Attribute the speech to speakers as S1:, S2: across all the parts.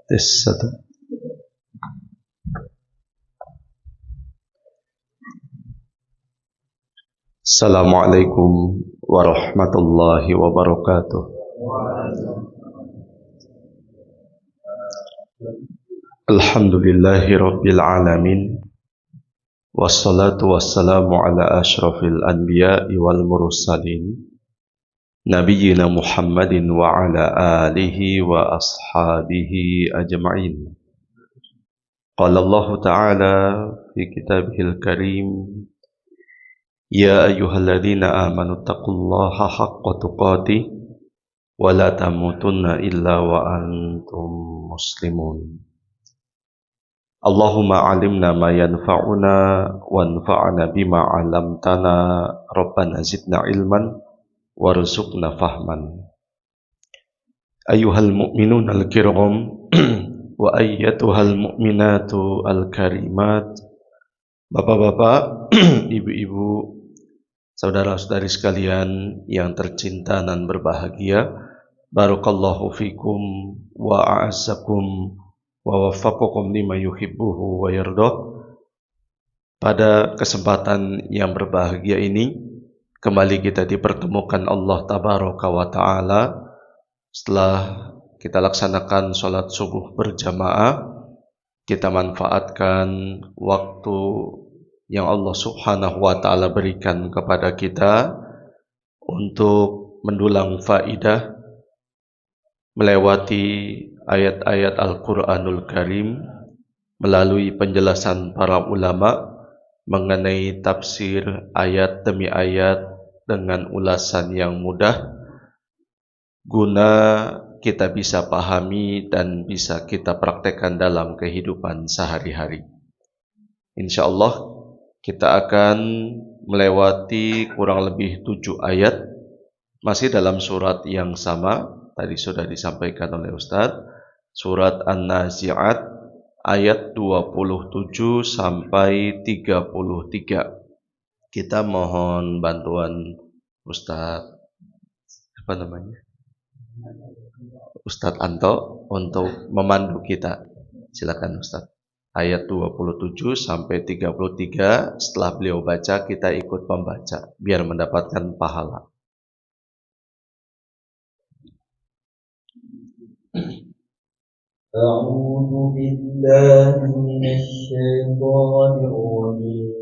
S1: Tes satu. Assalamualaikum warahmatullahi wabarakatuh. Alhamdulillahi rabbil alamin. Wassalatu wassalamu ala ashrafil anbiya'i wal mursalin Nabiyyina Muhammadin wa ala alihi wa ashabihi ajma'in. Qala Allah Ta'ala fi kitabihil karim, Ya ayyuhalladzina amanu taqullaha haqqa tuqatih wa la tamutunna illa wa antum muslimun. Allahumma alimna ma yanfa'una wanfa'na bima 'allamtana rabbana zidna ilman warzuqna fahman. Ayyuhal mu'minun al-kiram wa ayyatuhal mu'minatu al-karimat. Bapak-bapak, ibu-ibu, saudara-saudari sekalian yang tercinta dan berbahagia, barakallahu fikum wa a'azzakum wa waffaqakum lima yuhibbuhu wa yardah. Pada kesempatan yang berbahagia ini, kembali kita dipertemukan Allah Tabaraka wa Ta'ala setelah kita laksanakan sholat subuh berjamaah. Kita manfaatkan waktu yang Allah Subhanahu wa Ta'ala berikan kepada kita untuk mendulang faidah melewati ayat-ayat Al-Quranul Karim melalui penjelasan para ulama mengenai tafsir ayat demi ayat dengan ulasan yang mudah, guna kita bisa pahami dan bisa kita praktekkan dalam kehidupan sehari-hari. InsyaAllah kita akan melewati kurang lebih 7 ayat masih dalam surat yang sama. Tadi sudah disampaikan oleh Ustadz, surat An-Nazi'at ayat 27 sampai 33. Kita mohon bantuan Ustadz Ustadz Anto untuk memandu kita. Silakan Ustadz. Ayat 27 sampai 33, setelah beliau baca kita ikut membaca biar mendapatkan pahala.
S2: A'udzu billahi minasyaitonir rajim.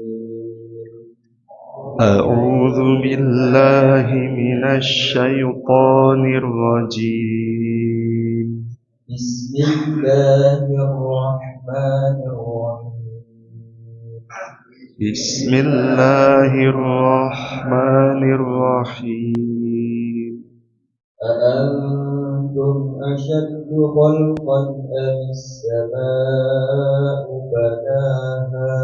S1: A'udzu billahi minasyaitonir rajim.
S2: Bismillahirrahmanirrahim.
S1: Bismillahirrahmanirrahim.
S2: أأنتم أشد خلقا أم السماء بناها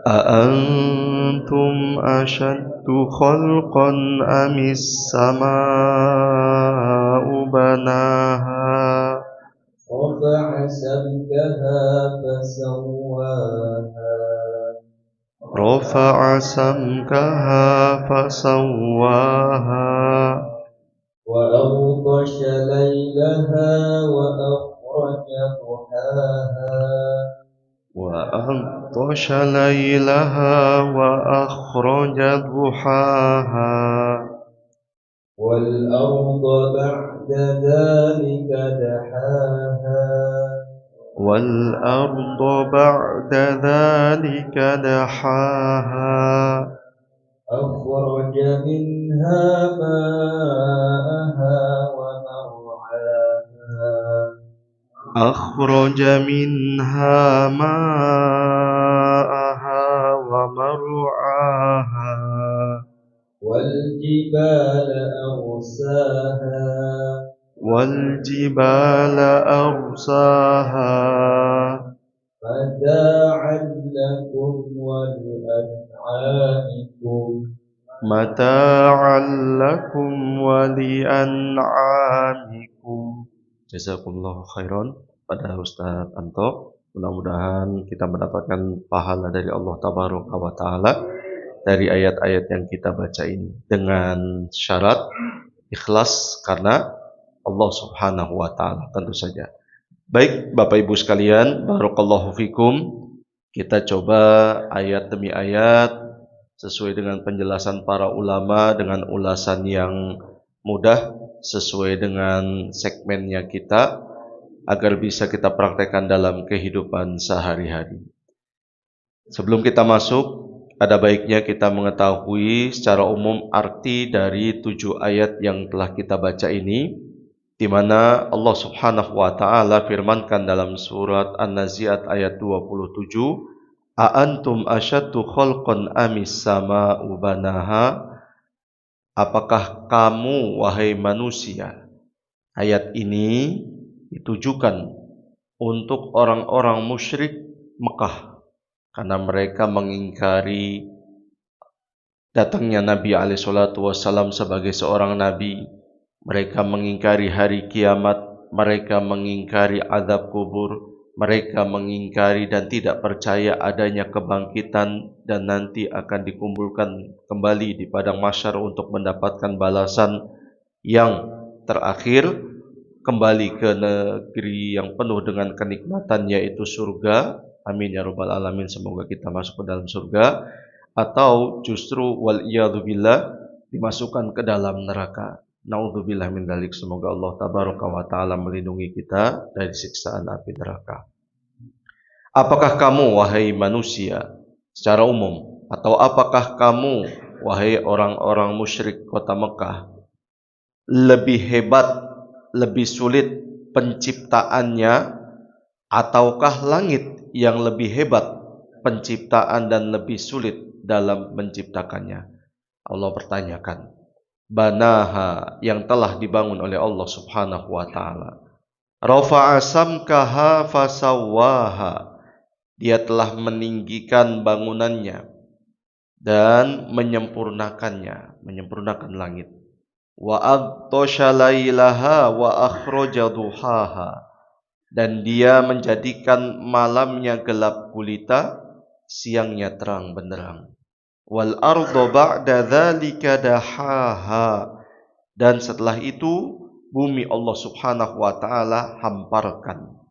S1: أأنتم أشد خلقا أم السماء بناها
S2: رفع سمكها فسواها
S1: رفع سمكها فسواها
S2: وأغطش ليلها وأخرج ضحاها
S1: وأغطش ليلها وأخرج ضحاها
S2: والأرض بعد ذلك دحاها
S1: والأرض بعد ذلك دحاها
S2: أخرج منها ماءها ومرعاها
S1: أخرج منها ماءها ومرعاها
S2: والجبال أرساها
S1: والجبال أرساها
S2: متاعا لكم ولأنعامكم
S1: متاعا لكم ولأنعامكم. Jazakumullahu khairan pada Ustadz Anto. Mudah-mudahan kita mendapatkan pahala dari Allah Tabaraka wa Ta'ala dari ayat-ayat yang kita baca ini, dengan syarat ikhlas karena Allah Subhanahu wa Ta'ala tentu saja. Baik Bapak Ibu sekalian, barakallahu fikum. Kita coba ayat demi ayat sesuai dengan penjelasan para ulama dengan ulasan yang mudah sesuai dengan segmennya kita agar bisa kita praktekkan dalam kehidupan sehari-hari. Sebelum kita masuk, ada baiknya kita mengetahui secara umum arti dari 7 ayat yang telah kita baca ini, di mana Allah Subhanahu wa taala firmankan dalam surat An-Nazi'at ayat 27, "A antum asyaddu khalqan amis sama'u banaha?" Apakah kamu wahai manusia? Ayat ini ditujukan untuk orang-orang musyrik Mekah karena mereka mengingkari datangnya Nabi SAW sebagai seorang nabi. Mereka mengingkari hari kiamat, mereka mengingkari azab kubur, mereka mengingkari dan tidak percaya adanya kebangkitan dan nanti akan dikumpulkan kembali di padang mahsyar untuk mendapatkan balasan yang terakhir, kembali ke negeri yang penuh dengan kenikmatan yaitu surga. Amin ya rabbal alamin, semoga kita masuk ke dalam surga, atau justru wal iyadzubillah dimasukkan ke dalam neraka. Naudzubillah min dzalik, semoga Allah tabaraka wa taala melindungi kita dari siksaan api neraka. Apakah kamu wahai manusia secara umum, atau apakah kamu wahai orang-orang musyrik kota Mekah lebih hebat, lebih sulit penciptaannya, ataukah langit yang lebih hebat penciptaan dan lebih sulit dalam menciptakannya? Allah bertanyakan. Banaha, yang telah dibangun oleh Allah Subhanahu wa taala. Rafa'a samkaha fasawwaha, dia telah meninggikan bangunannya dan menyempurnakannya, menyempurnakan langit. Wa aghtosha lailaha wa akhraja duhaha, dan dia menjadikan malamnya gelap gulita, siangnya terang benderang. Wal arda ba'da dzalika dahaha, dan setelah itu bumi Allah Subhanahu wa taala hamparkan.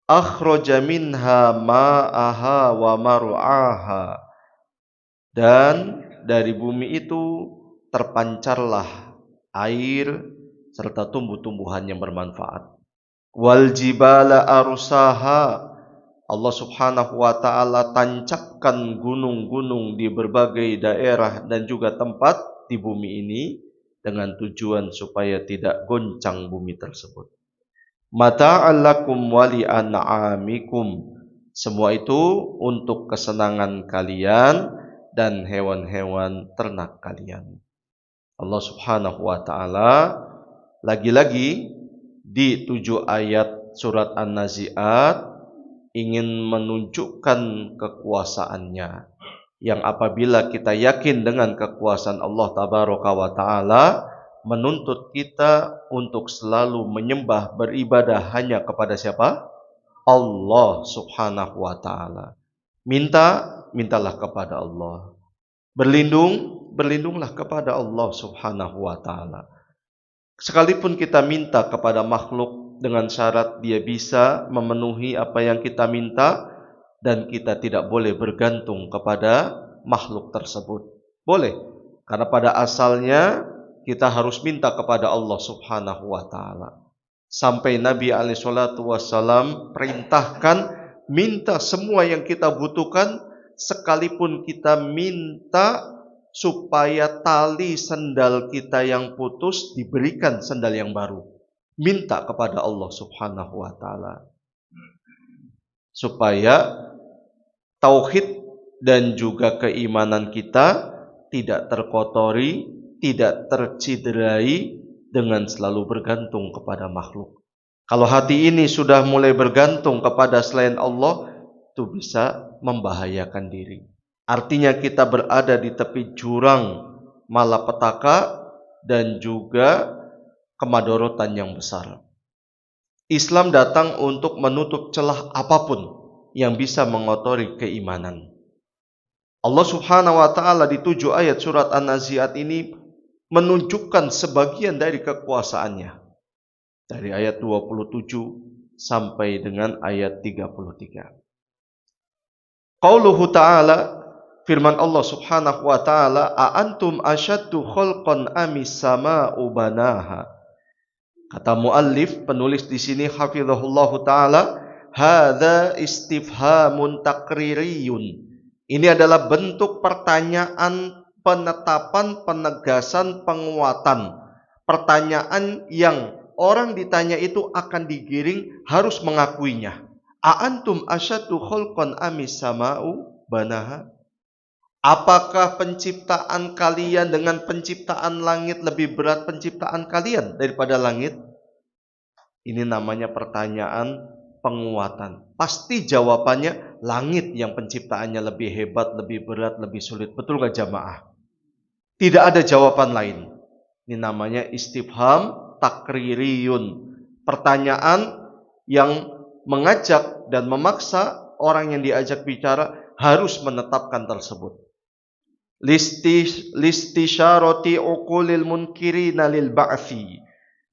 S1: Akhraja minha ma'aha wa mar'aha, dan dari bumi itu terpancarlah air serta tumbuh-tumbuhan yang bermanfaat. Wal jibala arsaha, Allah Subhanahu wa taala tancapkan gunung-gunung di berbagai daerah dan juga tempat di bumi ini dengan tujuan supaya tidak goncang bumi tersebut. Mata'al lakum wa li an'amikum, semua itu untuk kesenangan kalian dan hewan-hewan ternak kalian. Allah Subhanahu wa taala lagi-lagi di 7 ayat surat An-Nazi'at ingin menunjukkan kekuasaannya, yang apabila kita yakin dengan kekuasaan Allah tabaraka wa taala, menuntut kita untuk selalu menyembah, beribadah hanya kepada siapa? Allah Subhanahu wa taala. Mintalah kepada Allah. Berlindunglah kepada Allah Subhanahu wa taala. Sekalipun kita minta kepada makhluk dengan syarat dia bisa memenuhi apa yang kita minta, dan kita tidak boleh bergantung kepada makhluk tersebut. Boleh, karena pada asalnya kita harus minta kepada Allah Subhanahu wa taala. Sampai Nabi SAW perintahkan minta semua yang kita butuhkan, sekalipun kita minta supaya tali sendal kita yang putus diberikan sendal yang baru. Minta kepada Allah Subhanahu wa taala supaya tauhid dan juga keimanan kita tidak terkotori, tidak terciderai dengan selalu bergantung kepada makhluk. Kalau hati ini sudah mulai bergantung kepada selain Allah, itu bisa membahayakan diri. Artinya kita berada di tepi jurang malapetaka dan juga kemadorotan yang besar. Islam datang untuk menutup celah apapun yang bisa mengotori keimanan. Allah Subhanahu wa taala di 7 ayat surat An-Nazi'at ini menunjukkan sebagian dari kekuasaannya. Dari ayat 27 sampai dengan ayat 33. Qauluhu ta'ala, firman Allah Subhanahu wa ta'ala, a antum asyaddu khalqan amis sama'u banaha. Kata muallif, penulis di sini hafizahullahu taala, hadza istifhamun taqririyun. Ini adalah bentuk pertanyaan, penetapan, penegasan, penguatan. Pertanyaan yang orang ditanya itu akan digiring harus mengakuinya. A antum asyaddu khalqan amis sama'u banaha? Apakah penciptaan kalian dengan penciptaan langit lebih berat penciptaan kalian daripada langit? Ini namanya pertanyaan penguatan. Pasti jawabannya langit yang penciptaannya lebih hebat, lebih berat, lebih sulit. Betul gak jamaah? Tidak ada jawaban lain. Ini namanya istifham takririyun. Pertanyaan yang mengajak dan memaksa orang yang diajak bicara harus menetapkan tersebut. Listisyarati uqulil munkirina lil ba'thi.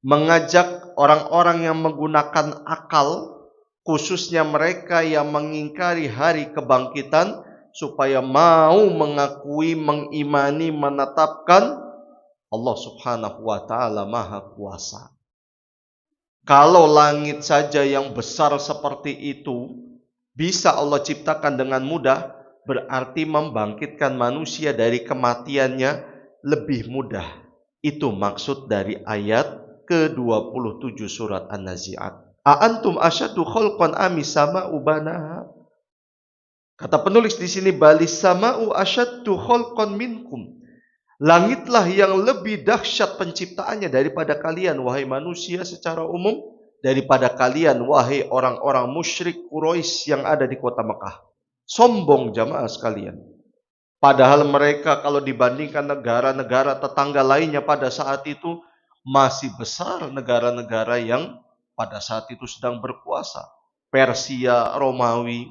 S1: Mengajak orang-orang yang menggunakan akal, khususnya mereka yang mengingkari hari kebangkitan, supaya mau mengakui, mengimani, menetapkan Allah Subhanahu wa ta'ala Maha Kuasa. Kalau langit saja yang besar seperti itu bisa Allah ciptakan dengan mudah, berarti membangkitkan manusia dari kematiannya lebih mudah. Itu maksud dari ayat ke-27 surat An-Nazi'at. A antum asyaddu khalqan amis sama'u banaha? Kata penulis di sini, balis sama'u asyaddu khalqan minkum. Langitlah yang lebih dahsyat penciptaannya daripada kalian, wahai manusia secara umum, daripada kalian, wahai orang-orang musyrik Quraisy yang ada di kota Mekah. Sombong jamaah sekalian. Padahal mereka kalau dibandingkan negara-negara tetangga lainnya pada saat itu, masih besar negara-negara yang pada saat itu sedang berkuasa. Persia, Romawi.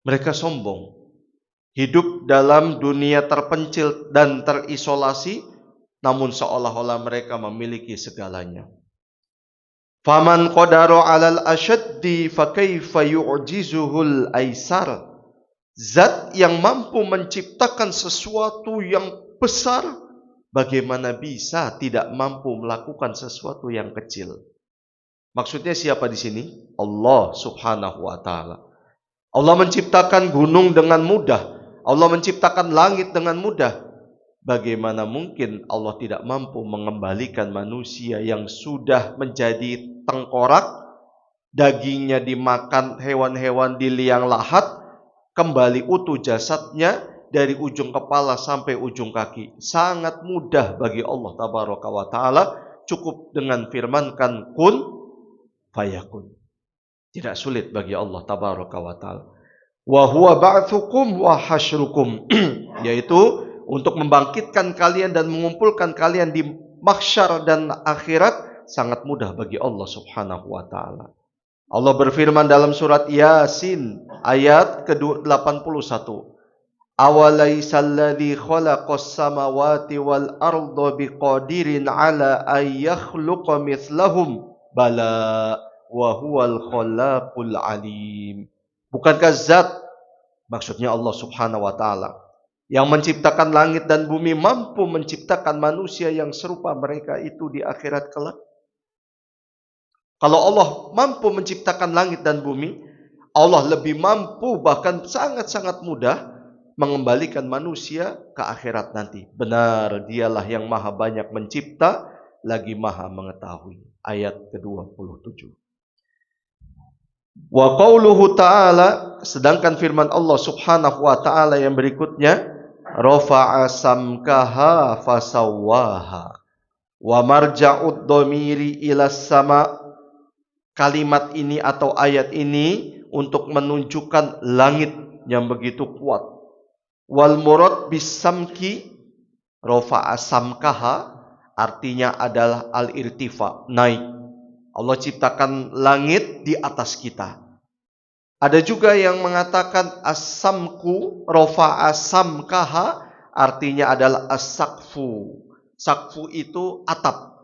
S1: Mereka sombong. Hidup dalam dunia terpencil dan terisolasi, namun seolah-olah mereka memiliki segalanya. Faman qadara 'alal ashaddi fa kaifa yu'jizuhul aisar. Zat yang mampu menciptakan sesuatu yang besar, bagaimana bisa tidak mampu melakukan sesuatu yang kecil? Maksudnya siapa di sini? Allah Subhanahu wa taala. Allah menciptakan gunung dengan mudah. Allah menciptakan langit dengan mudah. Bagaimana mungkin Allah tidak mampu mengembalikan manusia yang sudah menjadi tengkorak, dagingnya dimakan hewan-hewan di liang lahat, kembali utuh jasadnya dari ujung kepala sampai ujung kaki. Sangat mudah bagi Allah Tabaraka wa Ta'ala. Cukup dengan firmankan kun fayakun. Tidak sulit bagi Allah Tabaraka wa Ta'ala. Wa huwa ba'thukum wa hasyrukum, yaitu untuk membangkitkan kalian dan mengumpulkan kalian di mahsyar dan akhirat, sangat mudah bagi Allah Subhanahu wa taala. Allah berfirman dalam surat Yasin ayat ke-81, awalaisal ladzi khalaqas samawati wal arda biqadirin ala ay yakhluqa mithlahum bala wa huwal khallaqul alim. Bukankah zat, maksudnya Allah Subhanahu wa ta'ala, yang menciptakan langit dan bumi mampu menciptakan manusia yang serupa mereka itu di akhirat kelak? Kalau Allah mampu menciptakan langit dan bumi, Allah lebih mampu, bahkan sangat-sangat mudah mengembalikan manusia ke akhirat nanti. Benar, dialah yang maha banyak mencipta, lagi maha mengetahui. Ayat ke-27. Wa qauluhu ta'ala, sedangkan firman Allah Subhanahu wa ta'ala yang berikutnya, rafa'a samkaha fasawwaha wa marja'ud dhamiri ilas sama. Kalimat ini atau ayat ini untuk menunjukkan langit yang begitu kuat. Wal murad bisamki, rafa'a samkaha artinya adalah al-irtifa, naik. Allah ciptakan langit di atas kita. Ada juga yang mengatakan as-samku, rafa'a samkaha artinya adalah as-sakfu. Sakfu itu atap.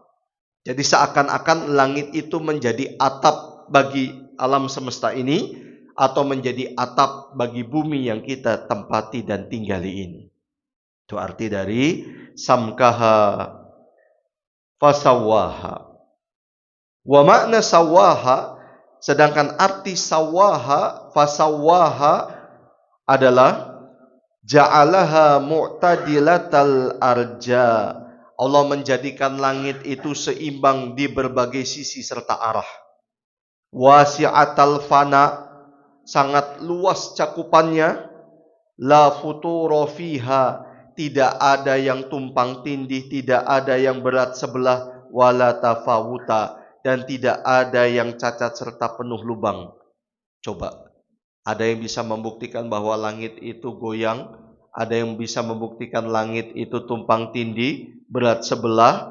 S1: Jadi seakan-akan langit itu menjadi atap bagi alam semesta ini, atau menjadi atap bagi bumi yang kita tempati dan tinggali ini. Itu arti dari samkaha fasawaha. Wa makna sawaha, sedangkan arti sawaha, fasawaha adalah ja'alaha mu'tadilatal arja. Allah menjadikan langit itu seimbang di berbagai sisi serta arah. Wasi'atal fana, sangat luas cakupannya. La futuro fiha, tidak ada yang tumpang tindih, tidak ada yang berat sebelah, wala tafawuta, dan tidak ada yang cacat serta penuh lubang. Coba, ada yang bisa membuktikan bahwa langit itu goyang? Ada yang bisa membuktikan langit itu tumpang tindih, berat sebelah,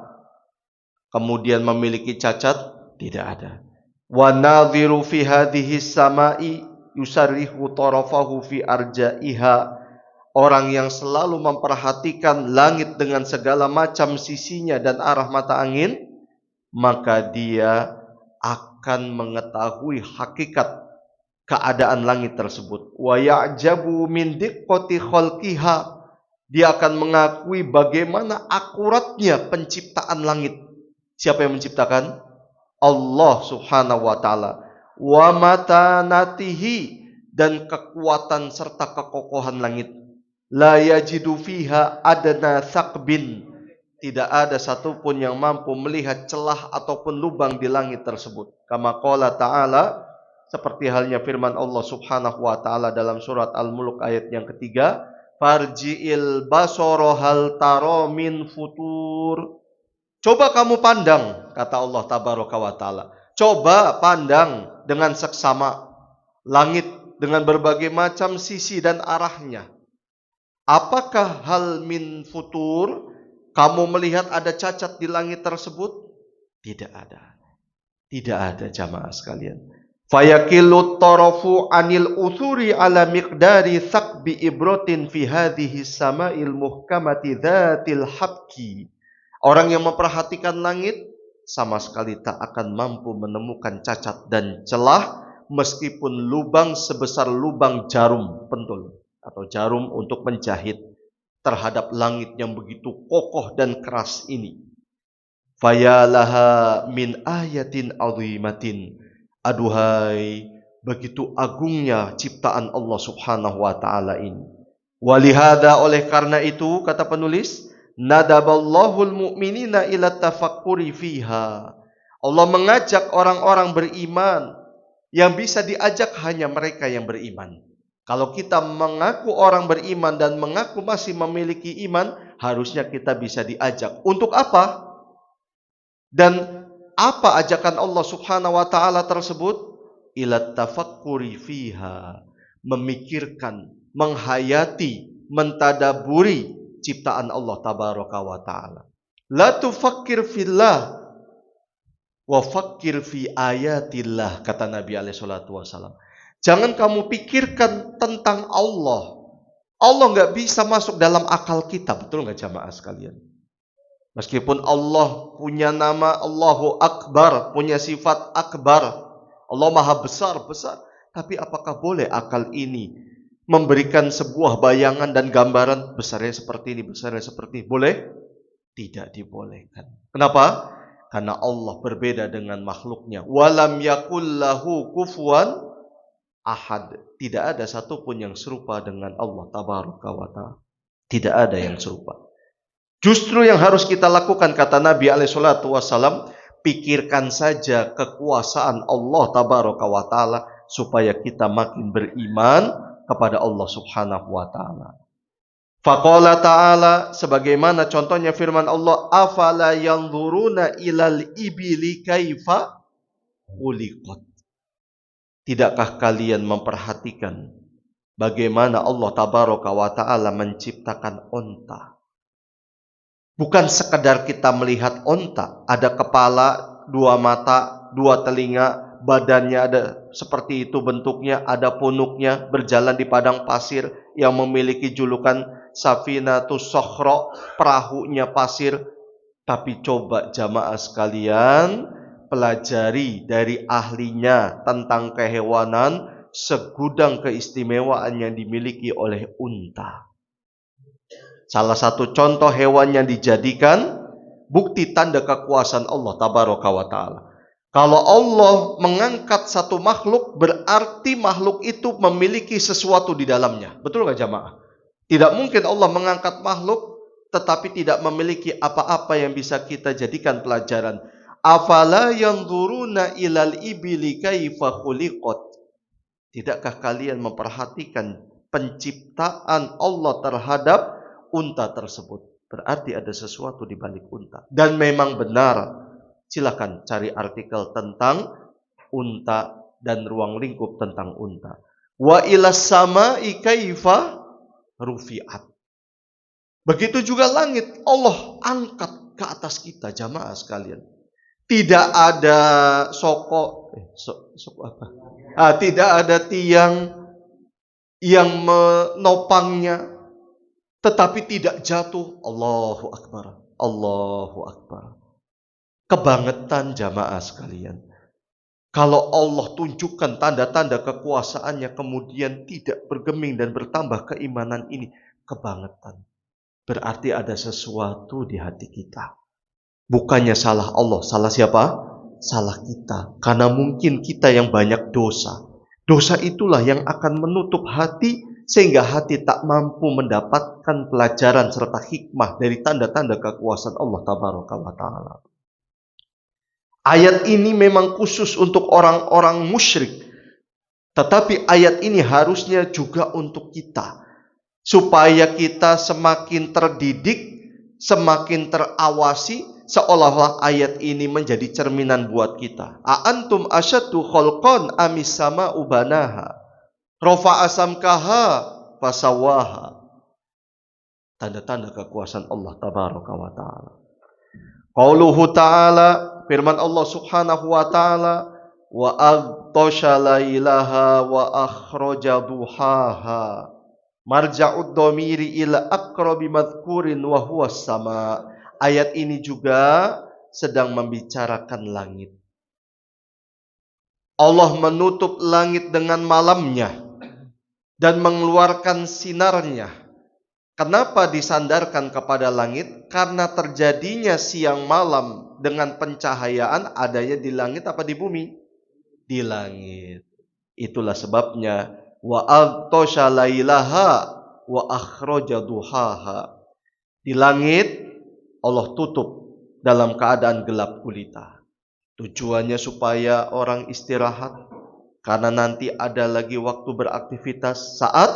S1: kemudian memiliki cacat? Tidak ada. Wa nadhiru fi hadhihi samai yusarrihu tarafahu fi arja'iha. Orang yang selalu memperhatikan langit dengan segala macam sisinya dan arah mata angin, maka dia akan mengetahui hakikat keadaan langit tersebut. Wa ya'jabu min diqqati khalqiha, dia akan mengakui bagaimana akuratnya penciptaan langit. Siapa yang menciptakan? Allah Subhanahu wa taala. Wa matanatihi, dan kekuatan serta kekokohan langit. La yajidu fiha adna thaqbin, tidak ada satupun yang mampu melihat celah ataupun lubang di langit tersebut. Kama qala ta'ala, seperti halnya firman Allah Subhanahu wa taala dalam surat Al-Mulk ayat yang ketiga, farji'il basara hal tara min futur. Coba kamu pandang, kata Allah tabaraka wa taala. Coba pandang dengan seksama langit dengan berbagai macam sisi dan arahnya. Apakah hal min futur? Kamu melihat ada cacat di langit tersebut? Tidak ada. Tidak ada, jamaah sekalian. Fayakilut tarafu anil uthuri ala miqdari thaqbi ibrotin fi hadhihi sama'il muhkamati dhatil habki. Orang yang memperhatikan langit sama sekali tak akan mampu menemukan cacat dan celah, meskipun lubang sebesar lubang jarum pentul atau jarum untuk menjahit terhadap langit yang begitu kokoh dan keras ini. Fayalaha min ayatin azimatin. Aduhai, begitu agungnya ciptaan Allah Subhanahu wa taala ini. Walihada, oleh karena itu, kata penulis, nadaballahul mu'minina ila tafakkuri fiha. Allah mengajak orang-orang beriman, yang bisa diajak hanya mereka yang beriman. Kalau kita mengaku orang beriman dan mengaku masih memiliki iman, harusnya kita bisa diajak. Untuk apa? Dan apa ajakan Allah Subhanahu wa taala tersebut? Ila tafakkuri fiha, memikirkan, menghayati, mentadaburi ciptaan Allah tabaraka wa taala. La tufakkir fillah wa fakkir fi ayatillah, kata Nabi alaihi salatu wasallam. Jangan kamu pikirkan tentang Allah. Allah nggak bisa masuk dalam akal kita, betul nggak jamaah sekalian? Meskipun Allah punya nama Allahu Akbar, punya sifat akbar, Allah maha besar, tapi apakah boleh akal ini memberikan sebuah bayangan dan gambaran besarnya seperti ini, besarnya seperti ini? Boleh? Tidak dibolehkan. Kenapa? Karena Allah berbeda dengan makhluknya. Walam yakullahu kufuwan ahad. Tidak ada satupun yang serupa dengan Allah tabaraka wa ta'ala. Tidak ada yang serupa. Justru yang harus kita lakukan, kata Nabi alaihi salatu wasallam, pikirkan saja kekuasaan Allah tabaraka wa ta'ala, supaya kita makin beriman kepada Allah Subhanahu wa ta'ala. Faqala ta'ala, sebagaimana contohnya firman Allah, afala yanzuruna ilal ibili kaifa khuliqat. Tidakkah kalian memperhatikan bagaimana Allah tabaraka wa ta'ala menciptakan onta? Bukan sekedar kita melihat onta, ada kepala, dua mata, dua telinga, badannya ada seperti itu bentuknya, ada punuknya, berjalan di padang pasir yang memiliki julukan Safinatus Sokhro, perahunya pasir. Tapi coba jamaah sekalian, pelajari dari ahlinya tentang kehewanan segudang keistimewaan yang dimiliki oleh unta. Salah satu contoh hewan yang dijadikan bukti tanda kekuasaan Allah tabaraka wa ta'ala. Kalau Allah mengangkat satu makhluk, berarti makhluk itu memiliki sesuatu di dalamnya. Betul nggak jamaah? Tidak mungkin Allah mengangkat makhluk tetapi tidak memiliki apa-apa yang bisa kita jadikan pelajaran. Afala yanzuruna ilal ibili kaifa khuliqat. Tidakkah kalian memperhatikan penciptaan Allah terhadap unta tersebut? Berarti ada sesuatu di balik unta. Dan memang benar. Silakan cari artikel tentang unta dan ruang lingkup tentang unta. Wa ilas sama'i kaifa rufi'at. Begitu juga langit, Allah angkat ke atas kita, jamaah sekalian. Tidak ada tidak ada tiang yang menopangnya, tetapi tidak jatuh. Allahu Akbar, Allahu Akbar. Kebangetan jamaah sekalian. Kalau Allah tunjukkan tanda-tanda kekuasaannya kemudian tidak bergeming dan bertambah keimanan ini, kebangetan. Berarti ada sesuatu di hati kita. Bukannya salah Allah, salah siapa? Salah kita. Karena mungkin kita yang banyak dosa. Dosa itulah yang akan menutup hati sehingga hati tak mampu mendapatkan pelajaran serta hikmah dari tanda-tanda kekuasaan Allah tabaraka wa ta'ala. Ayat ini memang khusus untuk orang-orang musyrik. Tetapi ayat ini harusnya juga untuk kita. Supaya kita semakin terdidik, semakin terawasi, seolah-olah ayat ini menjadi cerminan buat kita. A'antum asyaddu khalqan amis sama'u banaha rafa'a samkaha fasawaha. Tanda-tanda kekuasaan Allah tabaraka wa ta'ala. Qauluhu ta'ala, firman Allah subhanahu wa ta'ala, wa aghtosha lailaha wa akhraja duhaha marja'ud dhamiri ila aqrabi madhkurin wa huwa sama. Ayat ini juga sedang membicarakan langit. Allah menutup langit dengan malamnya dan mengeluarkan sinarnya. Kenapa disandarkan kepada langit? Karena terjadinya siang malam dengan pencahayaan adanya di langit apa di bumi? Di langit. Itulah sebabnya wa aghtosha lailaha wa akhraja duhaha. Di langit Allah tutup dalam keadaan gelap gulita. Tujuannya supaya orang istirahat, karena nanti ada lagi waktu beraktivitas saat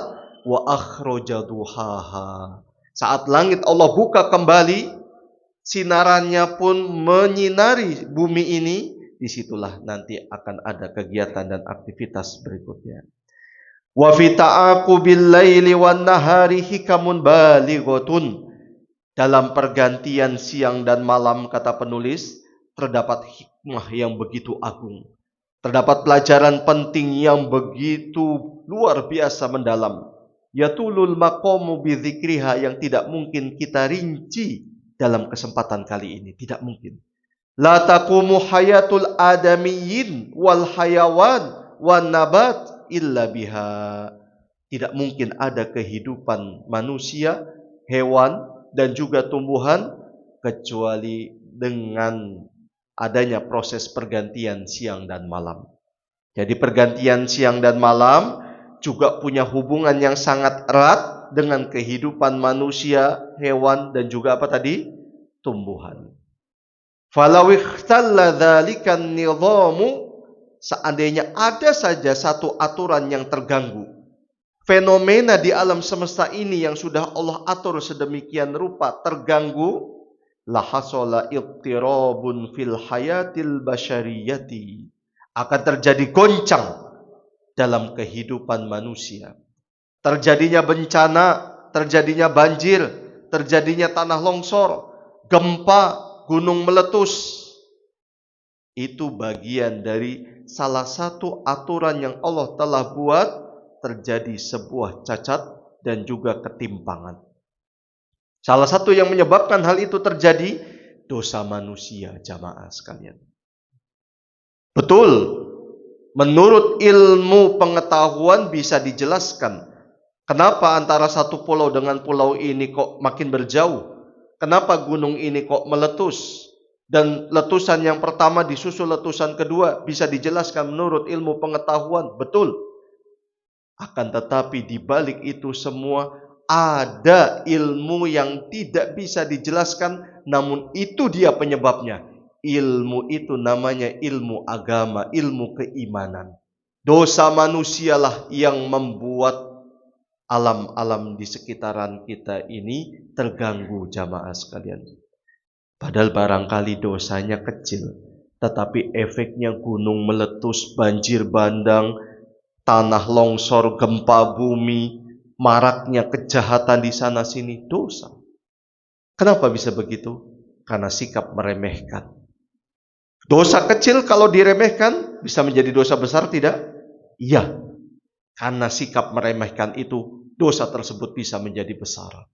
S1: wa akhraja duhaha. Saat langit Allah buka kembali, sinarannya pun menyinari bumi ini, disitulah nanti akan ada kegiatan dan aktivitas berikutnya. Wa fi ta'aqubil laili wan nahari hikamun balighatun. Dalam pergantian siang dan malam, kata penulis, terdapat hikmah yang begitu agung. Terdapat pelajaran penting yang begitu luar biasa mendalam. Yatulul maqamu bidzikriha, yang tidak mungkin kita rinci dalam kesempatan kali ini. Tidak mungkin. La taqumu hayatul adamiyyin wal hayawan wan nabat illa biha. Tidak mungkin ada kehidupan manusia, hewan, dan juga tumbuhan kecuali dengan adanya proses pergantian siang dan malam. Jadi pergantian siang dan malam juga punya hubungan yang sangat erat dengan kehidupan manusia, hewan, dan juga apa tadi? Tumbuhan. Falau ikhtalla dzalikan nidhamu, seandainya ada saja satu aturan yang terganggu, fenomena di alam semesta ini yang sudah Allah atur sedemikian rupa terganggu, lahasala ittirabun fil hayatil basyariyati, akan terjadi goncang dalam kehidupan manusia. Terjadinya bencana, terjadinya banjir, terjadinya tanah longsor, gempa, gunung meletus. Itu bagian dari salah satu aturan yang Allah telah buat. Terjadi sebuah cacat dan juga ketimpangan. Salah satu yang menyebabkan hal itu terjadi, dosa manusia, jamaah sekalian. Betul, menurut ilmu pengetahuan bisa dijelaskan. Kenapa antara satu pulau dengan pulau ini kok makin berjauh? Kenapa gunung ini kok meletus? Dan letusan yang pertama disusul letusan kedua bisa dijelaskan menurut ilmu pengetahuan. Betul. Akan tetapi di balik itu semua ada ilmu yang tidak bisa dijelaskan, namun itu dia penyebabnya. Ilmu itu namanya ilmu agama, ilmu keimanan. Dosa manusialah yang membuat alam-alam di sekitaran kita ini terganggu, jamaah sekalian. Padahal barangkali dosanya kecil, tetapi efeknya gunung meletus, banjir bandang, tanah longsor, gempa bumi, maraknya kejahatan di sana sini, dosa. Kenapa bisa begitu? Karena sikap meremehkan. Dosa kecil kalau diremehkan bisa menjadi dosa besar, tidak? Iya. Karena sikap meremehkan itu, dosa tersebut bisa menjadi besar.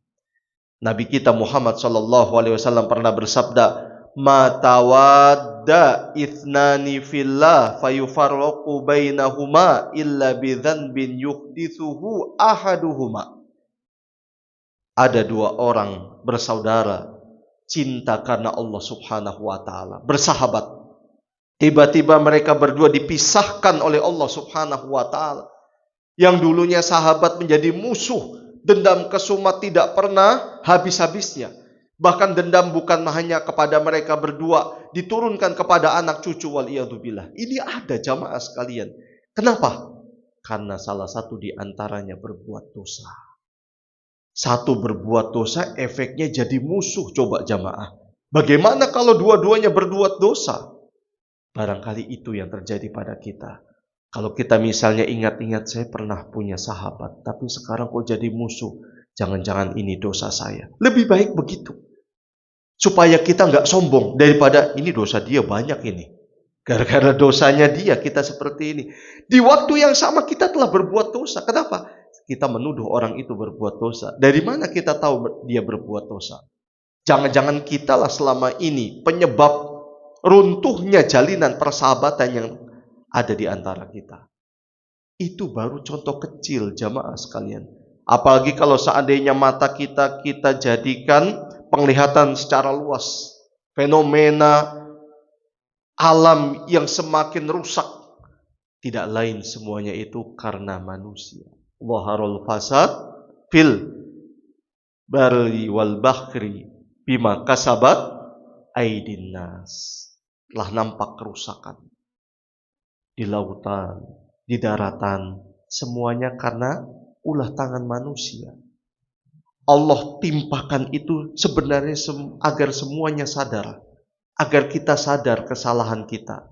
S1: Nabi kita Muhammad SAW pernah bersabda, "Ma tawadda ithnani fillah fayufarraqu bainahuma illa bidzanbin yuhdithuhu ahaduhuma." Ada dua orang bersaudara, cinta karena Allah Subhanahu wa taala, bersahabat. Tiba-tiba mereka berdua dipisahkan oleh Allah Subhanahu wa taala. Yang dulunya sahabat menjadi musuh, dendam kesumat tidak pernah habis-habisnya. Bahkan dendam bukan hanya kepada mereka berdua, diturunkan kepada anak cucu, waliyadzubillah. Ini ada, jamaah sekalian. Kenapa? Karena salah satu di antaranya berbuat dosa. Satu berbuat dosa, efeknya jadi musuh. Coba jamaah, bagaimana kalau dua-duanya berbuat dosa? Barangkali itu yang terjadi pada kita. Kalau kita misalnya ingat-ingat, saya pernah punya sahabat, tapi sekarang kok jadi musuh. Jangan-jangan ini dosa saya. Lebih baik begitu. Supaya kita nggak sombong daripada ini dosa dia banyak ini. Gara-gara dosanya dia kita seperti ini. Di waktu yang sama kita telah berbuat dosa. Kenapa? Kita menuduh orang itu berbuat dosa. Dari mana kita tahu dia berbuat dosa? Jangan-jangan kitalah selama ini penyebab runtuhnya jalinan persahabatan yang ada di antara kita. Itu baru contoh kecil, jamaah sekalian. Apalagi kalau seandainya mata kita jadikan penglihatan secara luas. Fenomena alam yang semakin rusak. Tidak lain semuanya itu karena manusia. Waharul fasad fil barri wal bahri bima kasabat aidin nas. Telah nampak kerusakan di lautan, di daratan, semuanya karena ulah tangan manusia. Allah timpakan itu sebenarnya agar semuanya sadar, agar kita sadar kesalahan kita.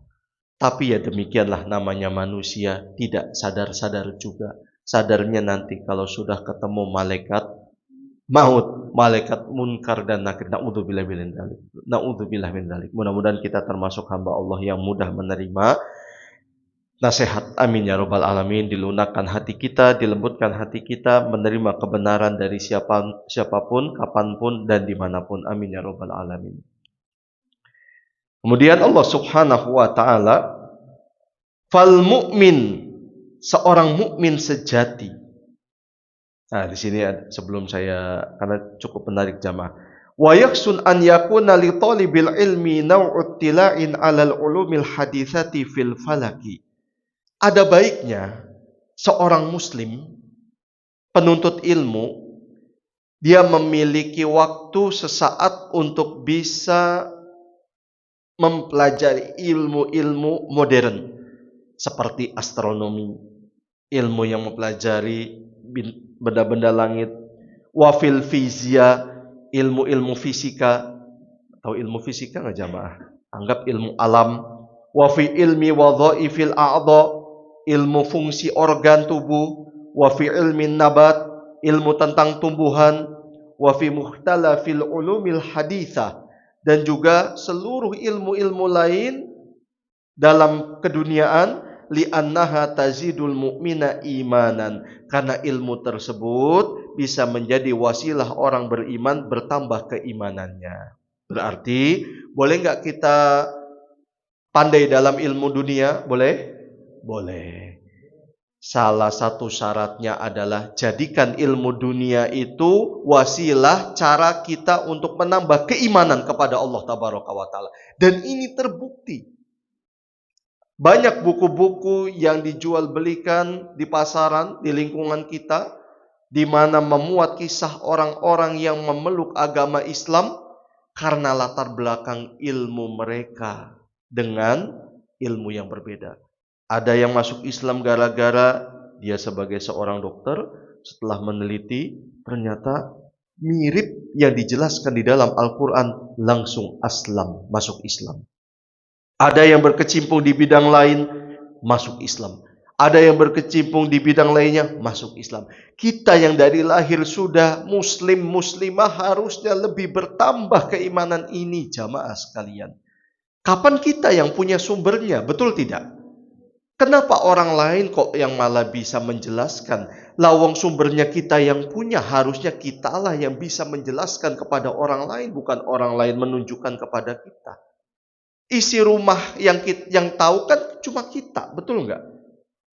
S1: Tapi ya demikianlah namanya manusia, tidak sadar-sadar juga. Sadarnya nanti kalau sudah ketemu malaikat maut, malaikat munkar dan nakir. Na'udzubillah min dzalik. Mudah-mudahan kita termasuk hamba Allah yang mudah menerima nasihat. Amin ya rabbal alamin. Dilunakkan hati kita, dilembutkan hati kita, menerima kebenaran dari siapapun, kapanpun dan dimanapun. Amin ya rabbal alamin. Kemudian Allah Subhanahu wa taala, fal mu'min, seorang mukmin sejati. Nah, di sini sebelum saya, karena cukup menarik jamaah. Wa yaksun an yakuna li talibil ilmi naw'ut tila'in 'alal ulumil haditsati fil falaki. Ada baiknya seorang muslim penuntut ilmu dia memiliki waktu sesaat untuk bisa mempelajari ilmu-ilmu modern seperti astronomi, ilmu yang mempelajari benda-benda langit, wafil fizia, ilmu-ilmu fisika. Tahu ilmu fisika nggak jamaah? Anggap ilmu alam. Wafi ilmi wadhaifil a'dha, ilmu fungsi organ tubuh. Wafi ilmi nabat, ilmu tentang tumbuhan. Wafi mukhtalafil ulumil hadithah, dan juga seluruh ilmu-ilmu lain dalam keduniaan, li'annaha tazidul mu'mina imanan, karena ilmu tersebut bisa menjadi wasilah orang beriman bertambah keimanannya. Berarti boleh nggak kita Pandai dalam ilmu dunia, boleh? Boleh. Salah satu syaratnya adalah jadikan ilmu dunia itu wasilah cara kita untuk menambah keimanan kepada Allah Tabaraka wa Ta'ala. Dan ini terbukti. Banyak buku-buku yang dijual belikan di pasaran, di lingkungan kita, di mana memuat kisah orang-orang yang memeluk agama Islam karena latar belakang ilmu mereka dengan ilmu yang berbeda. Ada yang masuk Islam gara-gara dia sebagai seorang dokter, setelah meneliti ternyata mirip yang dijelaskan di dalam Al-Quran, langsung aslam, masuk Islam. Ada yang berkecimpung di bidang lain, masuk Islam. Ada yang berkecimpung di bidang lainnya, masuk Islam. Kita yang dari lahir sudah muslim, muslimah harusnya lebih bertambah keimanan ini, jamaah sekalian. Kapan kita yang punya sumbernya, betul tidak? Kenapa orang lain kok yang malah bisa menjelaskan? Lawang sumbernya kita yang punya, harusnya kitalah yang bisa menjelaskan kepada orang lain, bukan orang lain menunjukkan kepada kita. Isi rumah yang tahu kan cuma kita, betul nggak?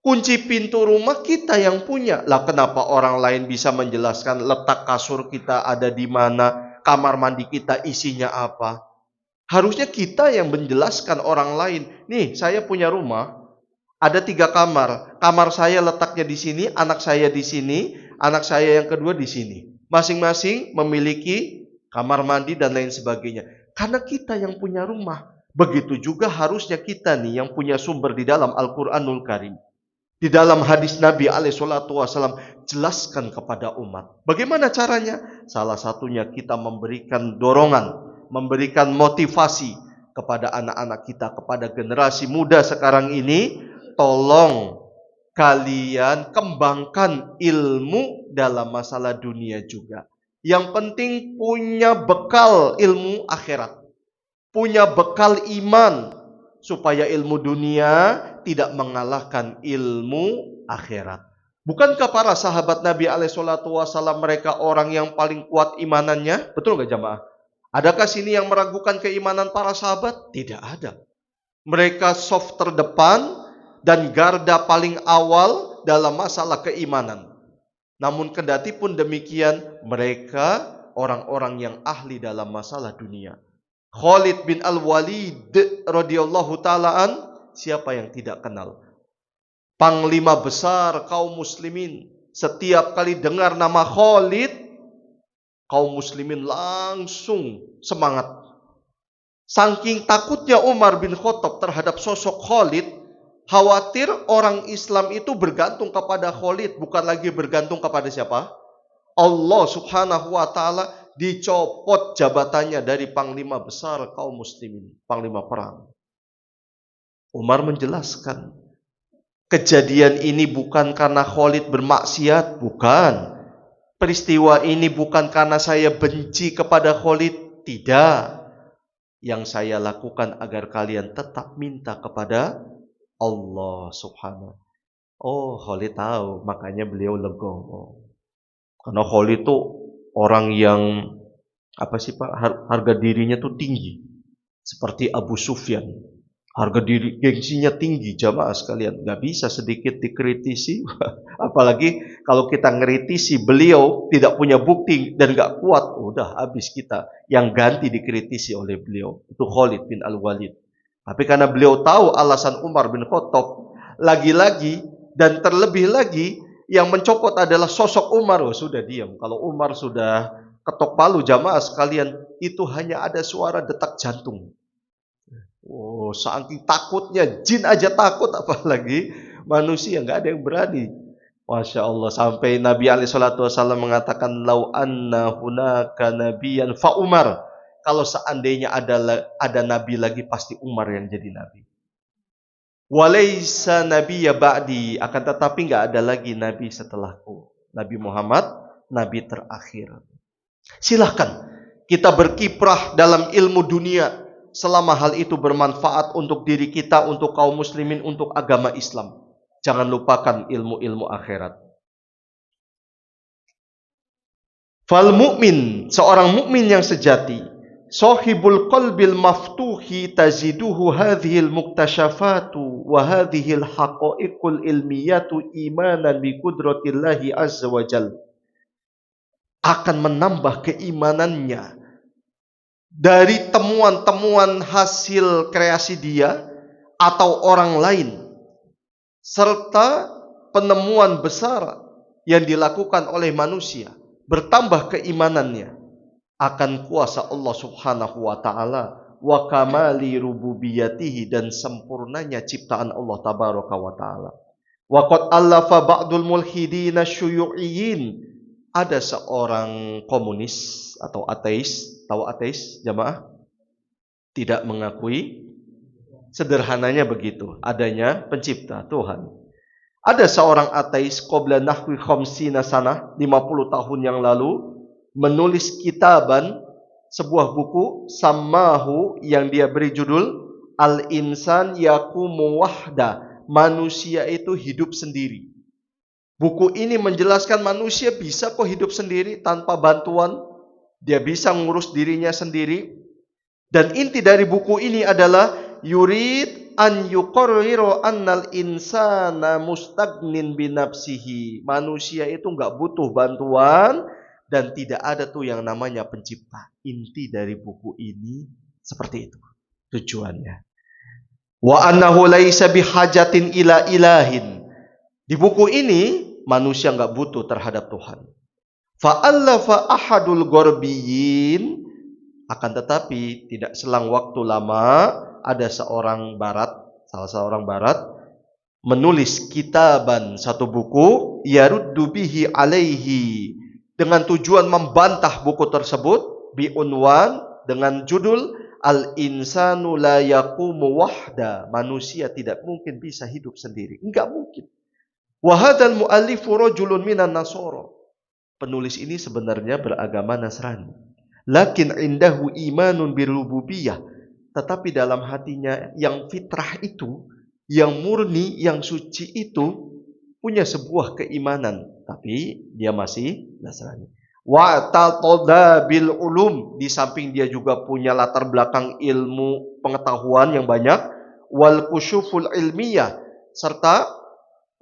S1: Kunci pintu rumah kita yang punya. Lah kenapa orang lain bisa menjelaskan letak kasur kita ada di mana, kamar mandi kita isinya apa? Harusnya kita yang menjelaskan orang lain. Nih, saya punya rumah. Ada 3 kamar. Kamar saya letaknya di sini, anak saya di sini, anak saya yang kedua di sini. Masing-masing memiliki kamar mandi dan lain sebagainya. Karena kita yang punya rumah. Begitu juga harusnya kita nih yang punya sumber di dalam Al-Quranul Karim. Di dalam hadis Nabi SAW, jelaskan kepada umat. Bagaimana caranya? Salah satunya kita memberikan dorongan, memberikan motivasi kepada anak-anak kita, kepada generasi muda sekarang ini. Tolong kalian kembangkan ilmu dalam masalah dunia juga. Yang penting punya bekal ilmu akhirat, punya bekal iman, supaya ilmu dunia tidak mengalahkan ilmu akhirat. Bukankah para sahabat Nabi SAW mereka orang yang paling kuat imanannya? Betul nggak jamaah? Adakah sini yang meragukan keimanan para sahabat? Tidak ada. Mereka soft terdepan dan garda paling awal dalam masalah keimanan. Namun kendati pun demikian, mereka orang-orang yang ahli dalam masalah dunia. Khalid bin Al-Walid radhiyallahu ta'alaan, siapa yang tidak kenal? Panglima besar kaum muslimin. Setiap kali dengar nama Khalid, kaum muslimin langsung semangat. Saking takutnya Umar bin Khattab terhadap sosok Khalid, khawatir orang Islam itu bergantung kepada Khalid, bukan lagi bergantung kepada siapa? Allah Subhanahu wa ta'ala. Dicopot jabatannya dari panglima besar kaum muslimin, panglima perang. Umar menjelaskan, kejadian ini bukan karena Khalid bermaksiat, bukan. Peristiwa ini bukan karena saya benci kepada Khalid, tidak. Yang saya lakukan agar kalian tetap minta kepada Allah Subhanahu. Oh, Khalid tahu, makanya beliau legowo. Karena Khalid itu orang yang harga dirinya tuh tinggi, seperti Abu Sufyan. Harga diri, gengsinya tinggi, jamaah sekalian. Gak bisa sedikit dikritisi. Apalagi kalau kita ngeritisi beliau tidak punya bukti dan gak kuat, udah habis kita. Yang ganti dikritisi oleh beliau itu Khalid bin Al-Walid. Tapi karena beliau tahu alasan Umar bin Khattab, lagi-lagi dan terlebih lagi yang mencopot adalah sosok Umar. Oh, sudah diam. Kalau Umar sudah ketok palu, jamaah sekalian, itu hanya ada suara detak jantung. Oh, saking takutnya, jin aja takut, apalagi manusia, nggak ada yang berani. Masya Allah, sampai Nabi SAW mengatakan, lau anna hunaka nabiyan fa Umar. Kalau seandainya ada nabi lagi, pasti Umar yang jadi nabi. Walaysa nabiyya ba'di, akan tetapi nggak ada lagi nabi setelahku. Nabi Muhammad, nabi terakhir. Silahkan kita berkiprah dalam ilmu dunia, selama hal itu bermanfaat untuk diri kita, untuk kaum muslimin, untuk agama Islam. Jangan lupakan ilmu-ilmu akhirat. Fal mu'min, seorang mukmin yang sejati, Sahibul qalbil maftuhi taziduhu hadhil muktashafatu wa hadhil haqaiqul ilmiyatu imanan bi qudratillahi azza wa jal. Akan menambah keimanannya dari temuan-temuan hasil kreasi dia atau orang lain, serta penemuan besar yang dilakukan oleh manusia, bertambah keimanannya akan kuasa Allah Subhanahu wa taala wa kamali rububiyatihi, dan sempurnanya ciptaan Allah tabaraka wa taala. Wa qad allafa ba'dul mulhidina syuyu'iyyin, ada seorang komunis atau ateis, tahu ateis jamaah? Tidak mengakui, sederhananya begitu, adanya pencipta Tuhan. Ada seorang ateis qabla nahwi khamsina sanah, 50 tahun yang lalu, menulis kitaban, sebuah buku, samahu, yang dia beri judul Al-Insan Yaqumu Wahda, manusia itu hidup sendiri. Buku ini menjelaskan manusia bisa kok hidup sendiri tanpa bantuan, dia bisa ngurus dirinya sendiri. Dan inti dari buku ini adalah yurid an yuqarriru annal insana mustagnin binafsihi, manusia itu nggak butuh bantuan dan tidak ada tuh yang namanya pencipta. Inti dari buku ini seperti itu tujuannya. Wa annahu laisa bihajatin ila ilahin. Di buku ini manusia nggak butuh terhadap Tuhan. Fa'allafa ahadul ghorbiyin, akan tetapi tidak selang waktu lama ada seorang barat, salah seorang barat menulis kitaban, satu buku, yaruddu bihi alaihi, dengan tujuan membantah buku tersebut, biunwan, dengan judul Al-insanu la yaqumu wahda, manusia tidak mungkin bisa hidup sendiri, enggak mungkin. Wa hadzal muallifu rajulun minan nasara, penulis ini sebenarnya beragama Nasrani, lakin indahu imanun birububiyah, tetapi dalam hatinya yang fitrah itu, yang murni, yang suci itu punya sebuah keimanan, tapi dia masih Nasrani. Wa taqada bil ulum, di samping dia juga punya latar belakang ilmu pengetahuan yang banyak, wal kusyuful ilmiyah, serta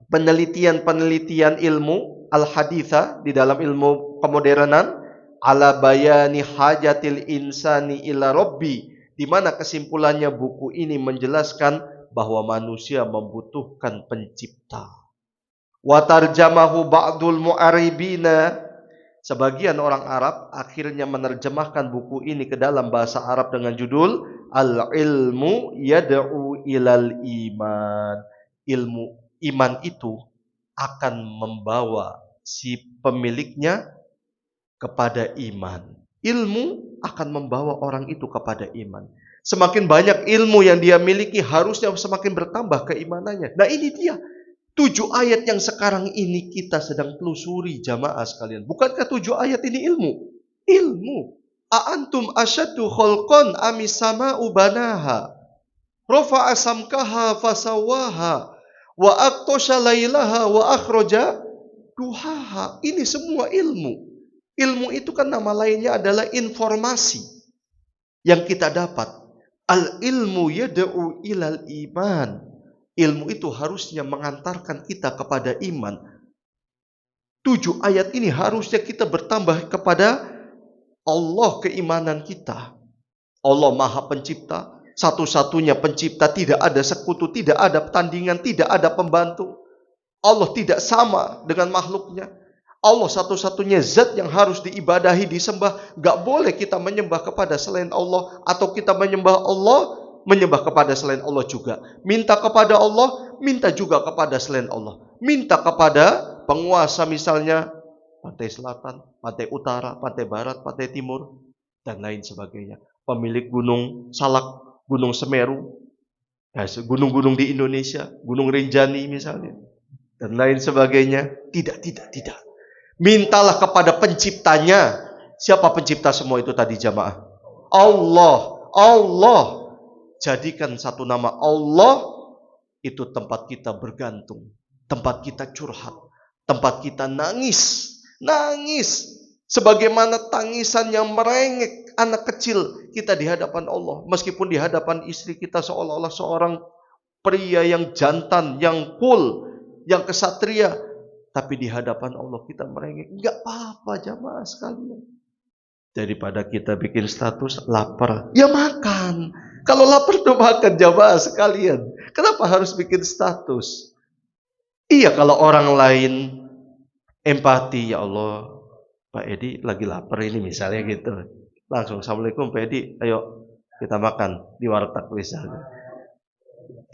S1: penelitian-penelitian ilmu al haditha, di dalam ilmu kemodernan, ala bayani hajatil insani ila rabbi, di mana kesimpulannya buku ini menjelaskan bahwa manusia membutuhkan pencipta. Wa tarjamahu ba'dul mu'aribina, sebagian orang Arab akhirnya menerjemahkan buku ini ke dalam bahasa Arab dengan judul Al-ilmu yad'u ilal iman. Ilmu iman itu akan membawa si pemiliknya kepada iman. Ilmu akan membawa orang itu kepada iman. Semakin banyak ilmu yang dia miliki, harusnya semakin bertambah keimanannya. Nah, ini dia 7 ayat yang sekarang ini kita sedang telusuri jamaah sekalian. Bukankah 7 ayat ini ilmu? Ilmu. A'antum asyaddu khalqan amis sama'u banaha, rafa'a samkaha fasawaha, wa aqtasha lailaha wa akhraja duhaha. Ini semua ilmu. Ilmu itu kan nama lainnya adalah informasi yang kita dapat. Al-ilmu yad'u ilal iman. Ilmu itu harusnya mengantarkan kita kepada iman. 7 ayat ini harusnya kita bertambah kepada Allah keimanan kita. Allah Maha Pencipta, satu-satunya pencipta, tidak ada sekutu, tidak ada tandingan, tidak ada pembantu. Allah tidak sama dengan makhluknya. Allah satu-satunya zat yang harus diibadahi, disembah. Gak boleh kita menyembah kepada selain Allah, atau kita menyembah Allah, menyembah kepada selain Allah juga. Minta kepada Allah, minta juga kepada selain Allah. Minta kepada penguasa misalnya pantai selatan, pantai utara, pantai barat, pantai timur, dan lain sebagainya. Pemilik gunung Salak, gunung Semeru, gunung-gunung di Indonesia, gunung Rinjani misalnya, dan lain sebagainya. Tidak. Mintalah kepada penciptanya. Siapa pencipta semua itu tadi jamaah? Allah. Jadikan satu nama Allah itu tempat kita bergantung, tempat kita curhat, tempat kita nangis. Sebagaimana tangisan yang merengek anak kecil kita di hadapan Allah. Meskipun di hadapan istri kita seolah-olah seorang pria yang jantan, yang cool, yang kesatria. Tapi di hadapan Allah kita merengek. Enggak apa-apa jamaah sekalian. Daripada kita bikin status lapar, ya makan. Kalau lapar tuh makan jamaah sekalian. Kenapa harus bikin status? Iya kalau orang lain empati, ya Allah, Pak Edi lagi lapar ini misalnya gitu. Langsung, Assalamualaikum Pak Edi, ayo kita makan di warteg misalnya.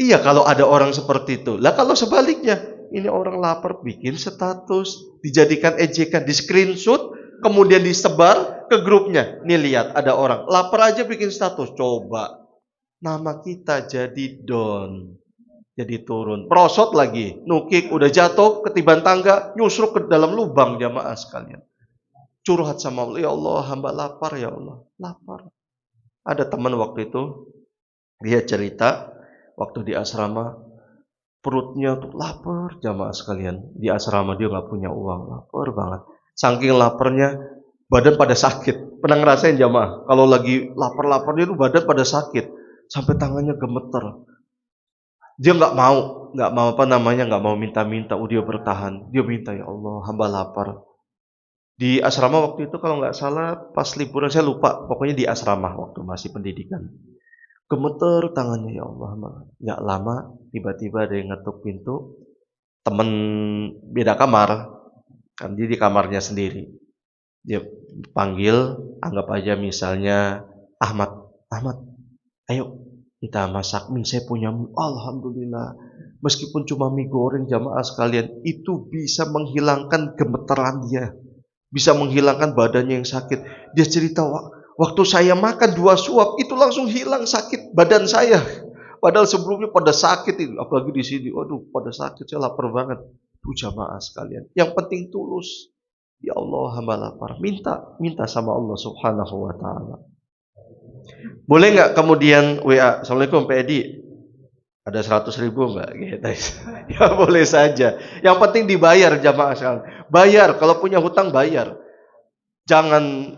S1: Iya kalau ada orang seperti itu. Lah kalau sebaliknya, ini orang lapar bikin status, dijadikan ejekan, di screenshot, kemudian disebar ke grupnya. Nih lihat ada orang lapar aja bikin status. Coba nama kita jadi down, jadi turun, prosot lagi, nukik, udah jatuh ketiban tangga, nyusruk ke dalam lubang jamaah sekalian. Curhat sama Allah, ya Allah hamba lapar ya Allah, lapar. Ada teman waktu itu, dia cerita waktu di asrama, perutnya tuh lapar jamaah sekalian. Di asrama dia nggak punya uang, lapar banget. Saking laparnya, badan pada sakit. Pernah ngerasain jamaah? Kalau lagi lapar-laparnya itu badan pada sakit, sampai tangannya gemeter. Dia nggak mau nggak mau minta-minta. Dia bertahan, dia minta, ya Allah hamba lapar. Di asrama waktu itu kalau nggak salah pas liburan, saya lupa, pokoknya di asrama waktu masih pendidikan. Gemeter tangannya, ya Allah. Nggak lama tiba-tiba ada yang ngetuk pintu, temen beda kamar, kan dia di kamarnya sendiri. Dia panggil, anggap aja misalnya Ahmad, ayo kita masak mie, saya punya mie. Alhamdulillah, meskipun cuma mie goreng jamaah sekalian, itu bisa menghilangkan gemeteran dia, bisa menghilangkan badannya yang sakit. Dia cerita, waktu saya makan 2 suap itu langsung hilang sakit badan saya. Padahal sebelumnya pada sakit itu, apalagi di sini, waduh pada sakit, saya lapar banget. Tuh jamaah sekalian, yang penting tulus. Ya Allah hamba lapar, minta sama Allah Subhanahu wa taala. Boleh nggak kemudian WA, Assalamualaikum Pak Edi, ada 100.000 nggak? Gitu. Ya boleh saja. Yang penting dibayar jamaah sekalian. Bayar, kalau punya hutang bayar. Jangan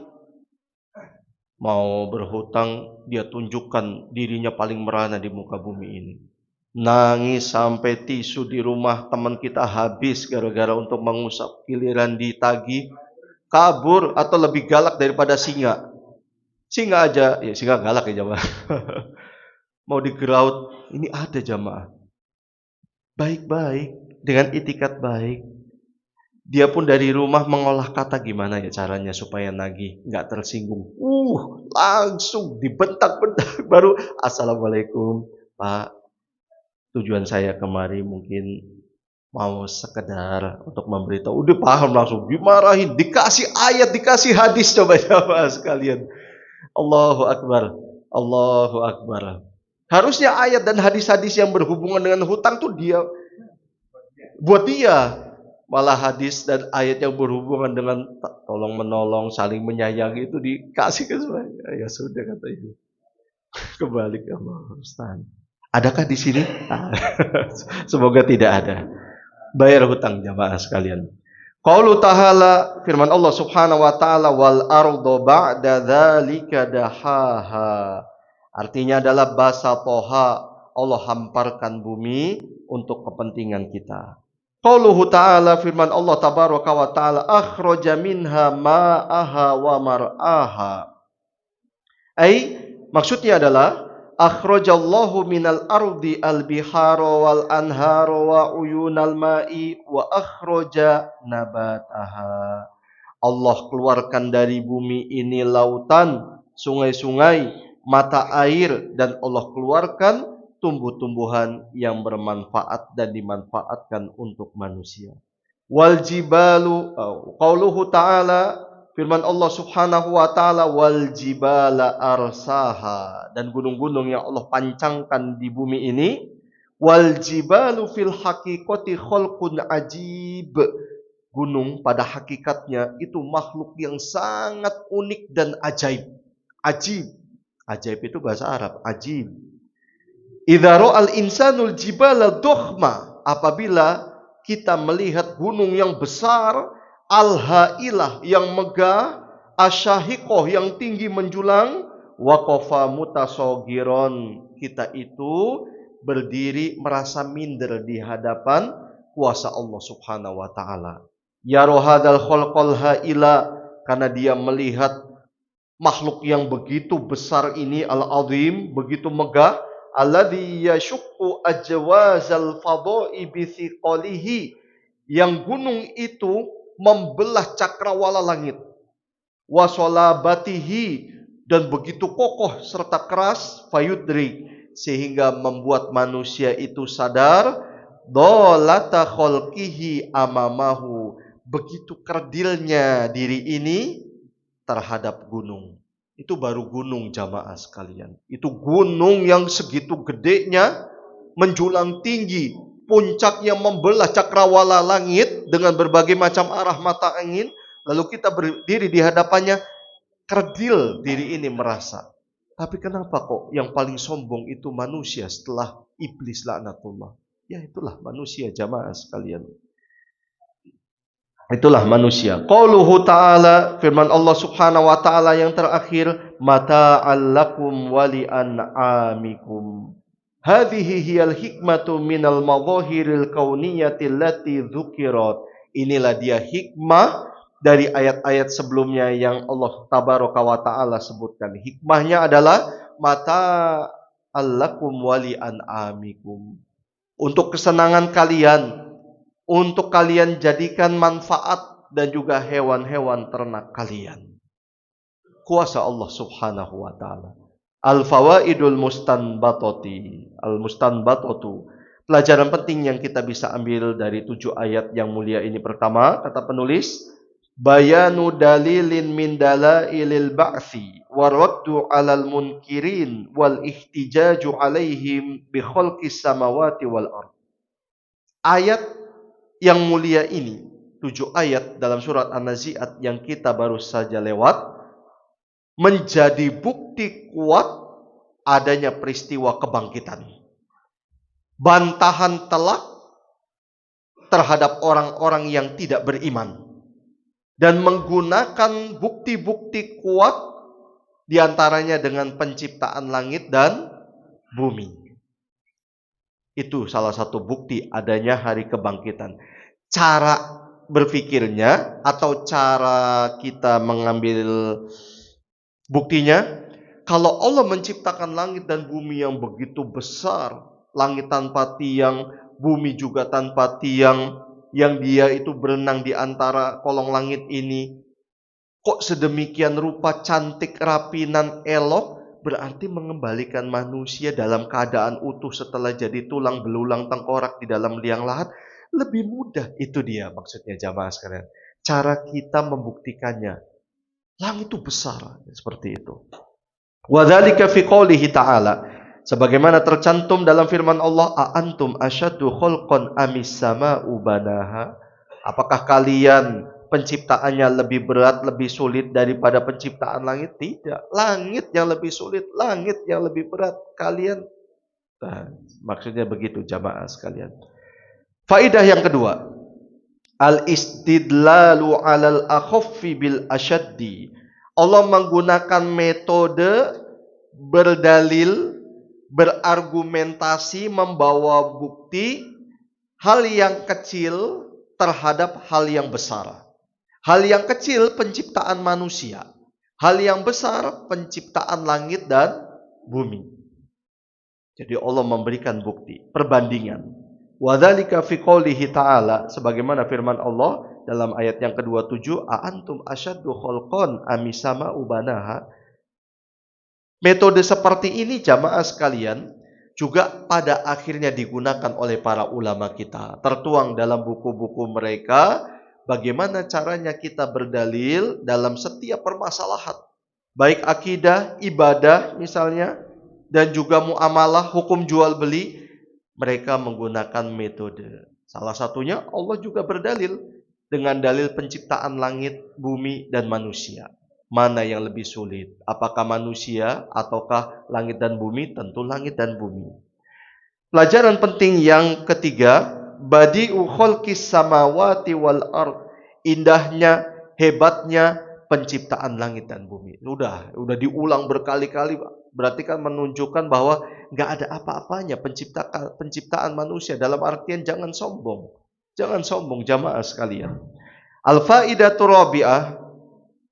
S1: mau berhutang dia tunjukkan dirinya paling merana di muka bumi ini. Nangis sampai tisu di rumah teman kita habis gara-gara untuk mengusap. Giliran ditagih, kabur atau lebih galak daripada singa. Singa aja, ya singa galak ya jamaah. Mau digeraut, ini ada jamaah. Baik-baik, dengan itikat baik. Dia pun dari rumah mengolah kata gimana ya caranya supaya nagih, nggak tersinggung. Langsung dibentak-bentak. Baru Assalamualaikum Pak, tujuan saya kemari mungkin mau sekedar untuk memberitahu. Udah paham langsung, dimarahin, dikasih ayat, dikasih hadis, coba jamaah sekalian. Allahu Akbar, Allahu Akbar. Harusnya ayat dan hadis-hadis yang berhubungan dengan hutang tuh dia buat dia. Malah hadis dan ayat yang berhubungan dengan tolong menolong, saling menyayangi itu dikasih ke semuanya. Ya sudah kata itu. Kebalik Allah Ustaz. Adakah di sini? Semoga tidak ada. Bayar hutang jamaah sekalian. Qaulu ta'ala, firman Allah Subhanahu wa taala, wal ardu ba'da dzalika dahaha. Artinya adalah basatoha, Allah hamparkan bumi untuk kepentingan kita. Qauluhu ta'ala, firman Allah tabaraka wa ta'ala, akhraja minha ma'aha wa mar'aha. Maksudnya adalah akhrajallahu minal ardi al-bihara wal anhara wa uyunal ma'i wa akhraja nabataha. Allah keluarkan dari bumi ini lautan, sungai-sungai, mata air, dan Allah keluarkan tumbuh-tumbuhan yang bermanfaat dan dimanfaatkan untuk manusia. Wal jibalu, qauluhu ta'ala, firman Allah Subhanahu wa taala, wal jibala arsaha, dan gunung-gunung yang Allah pancangkan di bumi ini. Wal jibalu fil haqiqati khalqun ajib. Gunung pada hakikatnya itu makhluk yang sangat unik dan ajaib. Ajib. Ajaib itu bahasa Arab, ajib. Idza ra'al insanul jibala dukhma, apabila kita melihat gunung yang besar, al-hailah yang megah, asyahiqoh yang tinggi menjulang, waqafa mutasogiron, kita itu berdiri merasa minder di hadapan kuasa Allah Subhanahu wa taala. Ya rohadal khalqal haila, karena dia melihat makhluk yang begitu besar ini, al-azim, begitu megah, alladzi yashukku ajwazal fadha'i bi thiqalihi, yang gunung itu membelah cakrawala langit, wa salabatihi, dan begitu kokoh serta keras, fayudri, sehingga membuat manusia itu sadar, dolata khalqihi amamahu, begitu kerdilnya diri ini terhadap gunung. Itu baru gunung jamaah sekalian. Itu gunung yang segitu gedenya, menjulang tinggi, puncaknya membelah cakrawala langit dengan berbagai macam arah mata angin. Lalu kita berdiri di hadapannya, kerdil diri ini merasa. Tapi kenapa kok yang paling sombong itu manusia setelah iblis laknatullah? Ya itulah manusia jamaah sekalian. Itulah manusia. Qauluhu ta'ala, firman Allah Subhanahu wa taala yang terakhir, mata'al lakum wa li an'amikum. Hadhihi hiyal hikmatu minal madhahiril kauniyati allati dzukirat. Inilah dia hikmah dari ayat-ayat sebelumnya yang Allah tabaraka wa taala sebutkan. Hikmahnya adalah mata'al lakum wa li an'amikum. Untuk kesenangan kalian, untuk kalian jadikan manfaat, dan juga hewan-hewan ternak kalian. Kuasa Allah Subhanahu wa taala. Al-fawaidul mustanbatati, al-mustanbatatu. Pelajaran penting yang kita bisa ambil dari 7 ayat yang mulia ini. Pertama, kata penulis, bayanu dalilin min dalailil ba'thi wa raddu 'alal munkirin wal ihtijaju 'alaihim bi khalqis samawati wal ardh. Ayat yang mulia ini, 7 ayat dalam surat An-Nazi'at yang kita baru saja lewat, menjadi bukti kuat adanya peristiwa kebangkitan. Bantahan telak terhadap orang-orang yang tidak beriman. Dan menggunakan bukti-bukti kuat, diantaranya dengan penciptaan langit dan bumi. Itu salah satu bukti adanya hari kebangkitan. Cara berpikirnya atau cara kita mengambil buktinya, kalau Allah menciptakan langit dan bumi yang begitu besar, langit tanpa tiang, bumi juga tanpa tiang, yang dia itu berenang di antara kolong langit ini, kok sedemikian rupa, cantik, rapi, dan elok, berarti mengembalikan manusia dalam keadaan utuh setelah jadi tulang belulang tengkorak di dalam liang lahat lebih mudah. Itu dia maksudnya jamaah sekalian. Cara kita membuktikannya. Langit itu besar, seperti itu. Wa dzalika fi qoulihi ta'ala, sebagaimana tercantum dalam firman Allah, a antum asyaddu khalqan amis sama'u banaha. Apakah kalian penciptaannya lebih berat, lebih sulit daripada penciptaan langit? Tidak. Langit yang lebih sulit, langit yang lebih berat. Kalian, maksudnya begitu jamaah sekalian. Faidah yang kedua, al-istidlalu alal akhaffi bil asyaddi. Allah menggunakan metode berdalil, berargumentasi, membawa bukti hal yang kecil terhadap hal yang besar. Hal yang kecil penciptaan manusia, hal yang besar penciptaan langit dan bumi. Jadi Allah memberikan bukti, perbandingan. Wa dzalika fi qoulihi ta'ala, sebagaimana firman Allah dalam ayat yang ke-27, a antum asyaddu khalqan amis sama'u banaha. Metode seperti ini jamaah sekalian juga pada akhirnya digunakan oleh para ulama kita. Tertuang dalam buku-buku mereka bagaimana caranya kita berdalil dalam setiap permasalahan. Baik akidah, ibadah misalnya, dan juga muamalah, hukum jual beli. Mereka menggunakan metode. Salah satunya Allah juga berdalil dengan dalil penciptaan langit, bumi, dan manusia. Mana yang lebih sulit? Apakah manusia ataukah langit dan bumi? Tentu langit dan bumi. Pelajaran penting yang ketiga, badi'u khalqis samawati wal ard. Indahnya, hebatnya penciptaan langit dan bumi. Udah diulang berkali-kali, berarti kan menunjukkan bahwa nggak ada apa-apanya penciptaan manusia. Dalam artian jangan sombong jamaah sekalian. Al-faidatur rabi'ah,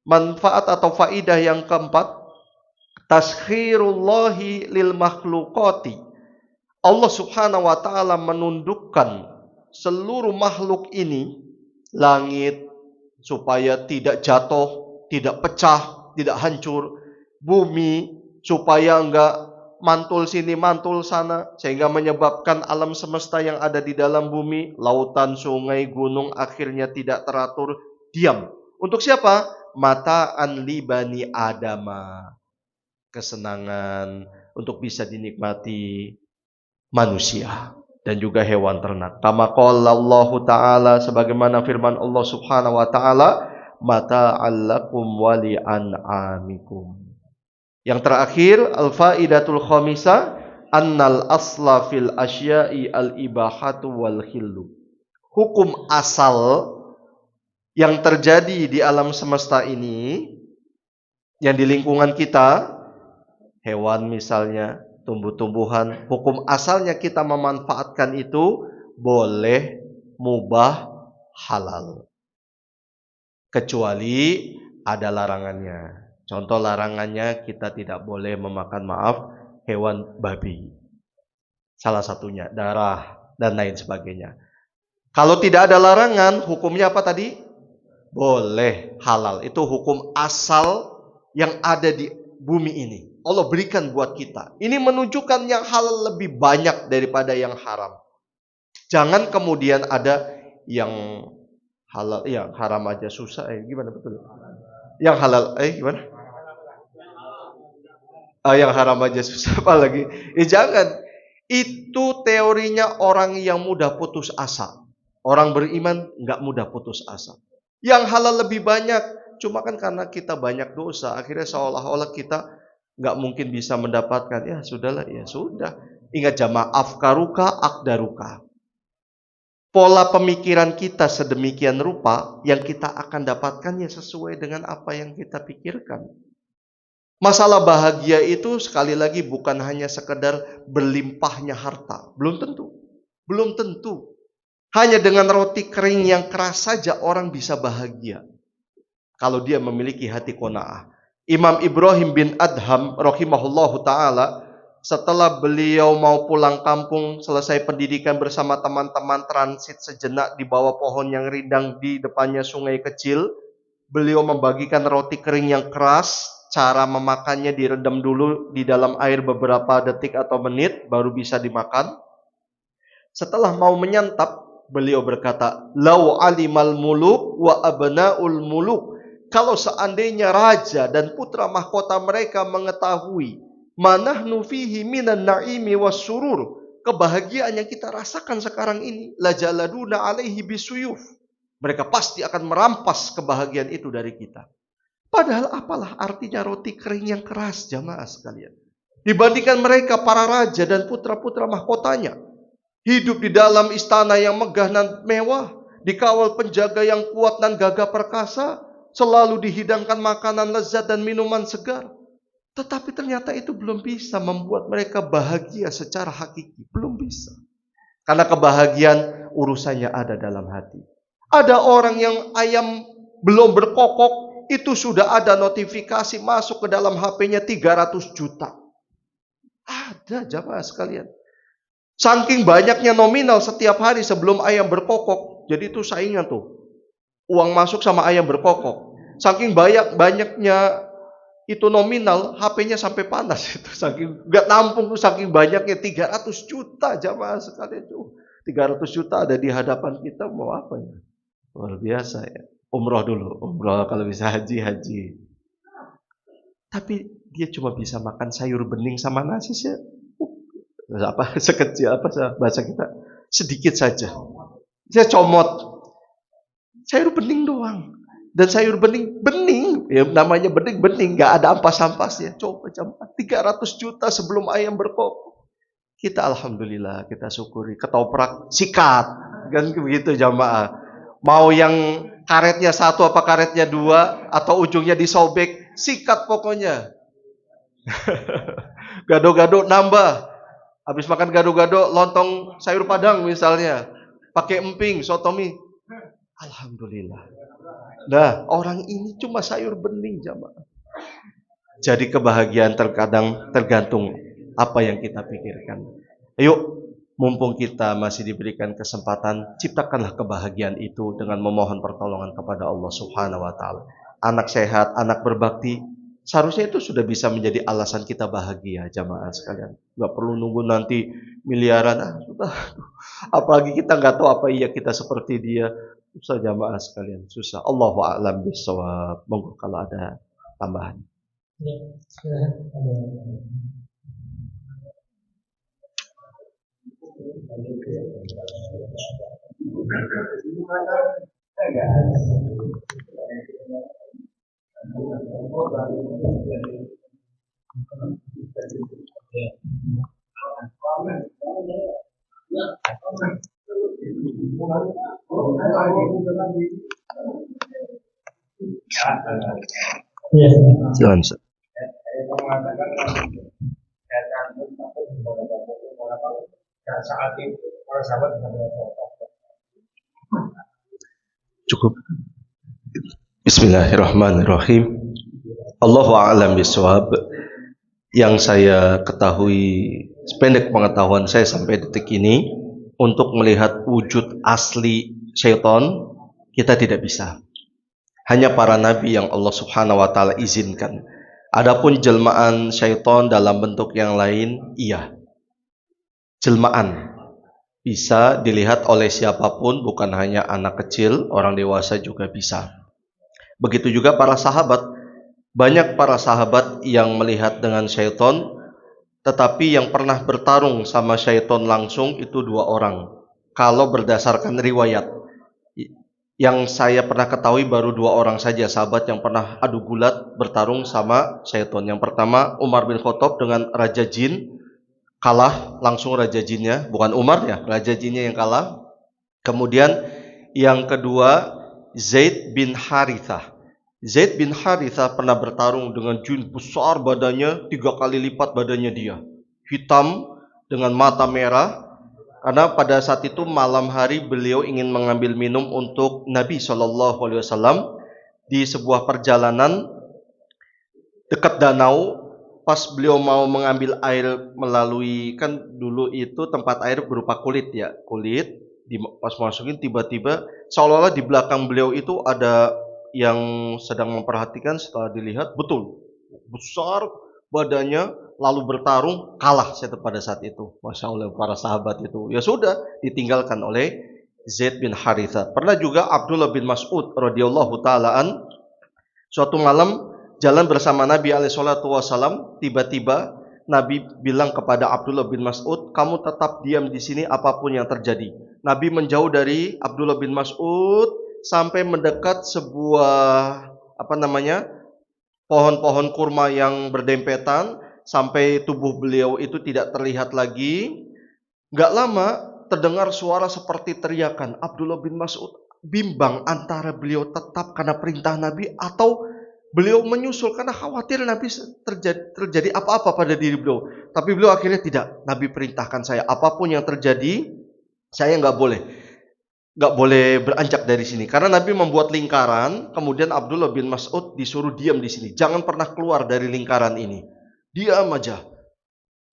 S1: manfaat atau faidah yang keempat, taskhirullahi lil makhluqati. Allah Subhanahu wa taala menundukkan seluruh makhluk ini, langit supaya tidak jatuh, tidak pecah, tidak hancur, bumi supaya enggak mantul sini mantul sana, sehingga menyebabkan alam semesta yang ada di dalam bumi, lautan, sungai, gunung akhirnya tidak teratur, diam. Untuk siapa? Mata'an li bani adama, kesenangan untuk bisa dinikmati manusia dan juga hewan ternak. Kama qala Allah Ta'ala, sebagaimana firman Allah Subhanahu wa taala, mata'allakum wa li'an'amikum. Yang terakhir, al-faidatul khamisah, annal asla fil asya'i al-ibahatu wal khillu. Hukum asal yang terjadi di alam semesta ini, yang di lingkungan kita, hewan misalnya, tumbuh-tumbuhan, hukum asalnya kita memanfaatkan itu boleh, mubah, halal. Kecuali ada larangannya. Contoh larangannya, kita tidak boleh memakan, hewan babi. Salah satunya darah dan lain sebagainya. Kalau tidak ada larangan, hukumnya apa tadi? Boleh, halal. Itu hukum asal yang ada di bumi ini. Allah berikan buat kita. Ini menunjukkan yang halal lebih banyak daripada yang haram. Jangan kemudian ada yang halal, yang haram aja susah. Gimana betul? Yang halal, gimana? Yang haram aja susah, apalagi. Jangan. Itu teorinya orang yang mudah putus asa. Orang beriman nggak mudah putus asa. Yang halal lebih banyak, cuma kan karena kita banyak dosa, akhirnya seolah-olah kita nggak mungkin bisa mendapatkan. Ya sudahlah, ya sudah. Ingat jamaah, afkaruka akdaruka. Pola pemikiran kita sedemikian rupa, yang kita akan dapatkannya sesuai dengan apa yang kita pikirkan. Masalah bahagia itu sekali lagi bukan hanya sekedar berlimpahnya harta. Belum tentu. Hanya dengan roti kering yang keras saja orang bisa bahagia, kalau dia memiliki hati qanaah. Imam Ibrahim bin Adham rahimahullahu ta'ala, setelah beliau mau pulang kampung, selesai pendidikan bersama teman-teman, transit sejenak di bawah pohon yang rindang di depannya sungai kecil, beliau membagikan roti kering yang keras. Cara memakannya direndam dulu di dalam air beberapa detik atau menit, baru bisa dimakan. Setelah mau menyantap, beliau berkata, "Lau alimal muluk wa abnaul muluk." Kalau seandainya raja dan putra mahkota mereka mengetahui manahnu fihi minan na'imi was surur, kebahagiaan yang kita rasakan sekarang ini, la jaladuna alaihi bisuyuf, mereka pasti akan merampas kebahagiaan itu dari kita. Padahal apalah artinya roti kering yang keras, jamaah sekalian, dibandingkan mereka para raja dan putra-putra mahkotanya, hidup di dalam istana yang megah dan mewah, dikawal penjaga yang kuat dan gagah perkasa, selalu dihidangkan makanan lezat dan minuman segar. Tetapi ternyata itu belum bisa membuat mereka bahagia secara hakiki. Belum bisa. Karena kebahagiaan urusannya ada dalam hati. Ada orang yang ayam belum berkokok, itu sudah ada notifikasi masuk ke dalam HP-nya 300 juta. Ada jamaah sekalian. Saking banyaknya nominal setiap hari sebelum ayam berkokok. Jadi itu saingan tuh. Uang masuk sama ayam berkokok. Saking banyaknya itu nominal, HP-nya sampai panas itu. Saking nggak nampung tuh, saking banyaknya 300 juta jamaah sekalian tuh. 300 juta ada di hadapan kita, mau apa ya? Luar biasa ya. Umroh dulu, umroh, kalau bisa haji. Tapi dia cuma bisa makan sayur bening sama nasi sih. Apa sekecil apa bahasa kita? Sedikit saja. Saya comot. Sayur bening doang. Dan sayur bening, ya namanya bening, nggak ada ampas-ampasnya. Coba 300 juta sebelum ayam berkokok. Kita syukuri. Ketoprak, sikat, kan begitu jamaah. Mau yang Karetnya satu apa karetnya dua, atau ujungnya disobek, sikat pokoknya. Gado-gado nambah. Habis makan gado-gado, lontong sayur padang misalnya. Pakai emping, sotomi. Alhamdulillah. Nah, orang ini cuma sayur bening jamaah. Jadi kebahagiaan terkadang tergantung apa yang kita pikirkan. Ayo, mumpung kita masih diberikan kesempatan, ciptakanlah kebahagiaan itu dengan memohon pertolongan kepada Allah Subhanahu wa taala. Anak sehat, anak berbakti, seharusnya itu sudah bisa menjadi alasan kita bahagia jamaah sekalian. Gak perlu nunggu nanti miliaran, sudah. Apalagi kita nggak tahu apa iya kita seperti dia. Susah jamaah sekalian, susah. Allahu a'lam bishawab. Monggo kalau ada tambahan.
S2: Ya, ada.
S1: Silakan, Ustaz. Cukup. Bismillahirrahmanirrahim. Allahu a'lam bishawab. Yang saya ketahui, sependek pengetahuan saya sampai detik ini, untuk melihat wujud asli syaitan kita tidak bisa. Hanya para nabi yang Allah Subhanahu wa taala izinkan. Adapun jelmaan syaitan dalam bentuk yang lain, iya. Jelmaan bisa dilihat oleh siapapun, bukan hanya anak kecil, orang dewasa juga bisa. Begitu juga para sahabat. Banyak para sahabat yang melihat dengan syaitan, tetapi yang pernah bertarung sama syaitan langsung itu 2 orang. Kalau berdasarkan riwayat, yang saya pernah ketahui baru 2 orang saja sahabat yang pernah adu gulat bertarung sama syaitan. Yang pertama Umar bin Khattab dengan Raja Jin, kalah langsung Raja Jinnya, bukan Umar ya, Raja Jinnya yang kalah. Kemudian yang kedua Zaid bin Harithah. Zaid bin Harithah pernah bertarung dengan jin besar badannya, 3 kali lipat badannya dia. Hitam dengan mata merah. Karena pada saat itu malam hari beliau ingin mengambil minum untuk Nabi SAW di sebuah perjalanan dekat danau. Pas beliau mau mengambil air melalui, kan dulu itu tempat air berupa kulit ya, kulit. Pas masukin tiba-tiba seolah-olah di belakang beliau itu ada yang sedang memperhatikan. Setelah dilihat betul besar badannya, lalu bertarung, kalah pada saat itu. Masya Allah, para sahabat itu ya sudah ditinggalkan oleh Zaid bin Harithah. Pernah juga Abdullah bin Mas'ud radhiyallahu taalaan suatu malam jalan bersama Nabi SAW. Tiba-tiba Nabi bilang kepada Abdullah bin Mas'ud, kamu tetap diam di sini apapun yang terjadi. Nabi menjauh dari Abdullah bin Mas'ud sampai mendekat sebuah pohon-pohon kurma yang berdempetan, sampai tubuh beliau itu tidak terlihat lagi. Gak lama terdengar suara seperti teriakan. Abdullah bin Mas'ud bimbang antara beliau tetap karena perintah Nabi atau beliau menyusul karena khawatir Nabi terjadi apa-apa pada diri beliau. Tapi beliau akhirnya tidak. Nabi perintahkan saya, apapun yang terjadi saya gak boleh beranjak dari sini. Karena Nabi membuat lingkaran, kemudian Abdullah bin Mas'ud disuruh diam di sini. Jangan pernah keluar dari lingkaran ini. Diam aja.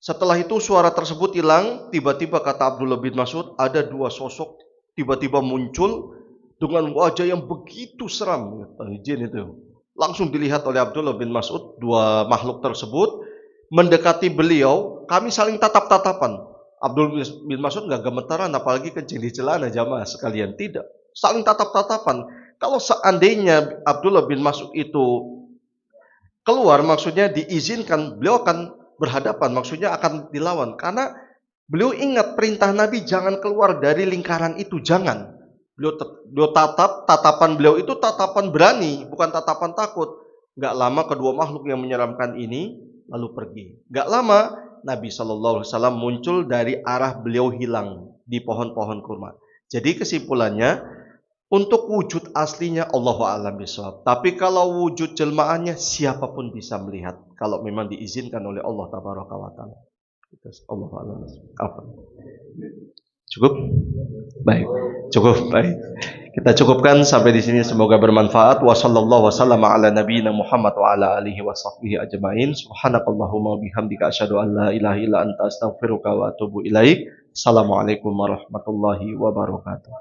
S1: Setelah itu suara tersebut hilang. Tiba-tiba kata Abdullah bin Mas'ud, ada 2 sosok tiba-tiba muncul dengan wajah yang begitu seram. Jin itu. Langsung dilihat oleh Abdullah bin Mas'ud, 2 makhluk tersebut mendekati beliau. Kami saling tatap-tatapan. Abdul bin Mas'ud gak gemetaran, apalagi kencing di celana jamaah sekalian. Tidak, saling tatap-tatapan. Kalau seandainya Abdullah bin Mas'ud itu keluar, maksudnya diizinkan, beliau akan berhadapan, maksudnya akan dilawan. Karena beliau ingat perintah Nabi, jangan keluar dari lingkaran itu, jangan. Beliau tatapan beliau itu tatapan berani, bukan tatapan takut. Gak lama kedua makhluk yang menyeramkan ini lalu pergi. Gak lama Nabi SAW muncul dari arah beliau hilang di pohon-pohon kurma. Jadi kesimpulannya, Untuk wujud aslinya Allahu a'lam bishawab. Tapi kalau wujud jelmaannya siapapun bisa melihat kalau memang diizinkan oleh Allah tabaraka wa taala. Allahu a'lam. Apa? Cukup? Baik. Cukup. Baik. Kita cukupkan sampai di sini, semoga bermanfaat. Wa sallallahu wasallama ala nabiyyina Muhammad wa ala alihi wa sahbihi ajmain. Subhanakallahumma bihamdika asyhadu an la ilaha illa anta astaghfiruka wa atubu ilaik. Assalamualaikum warahmatullahi wabarakatuh.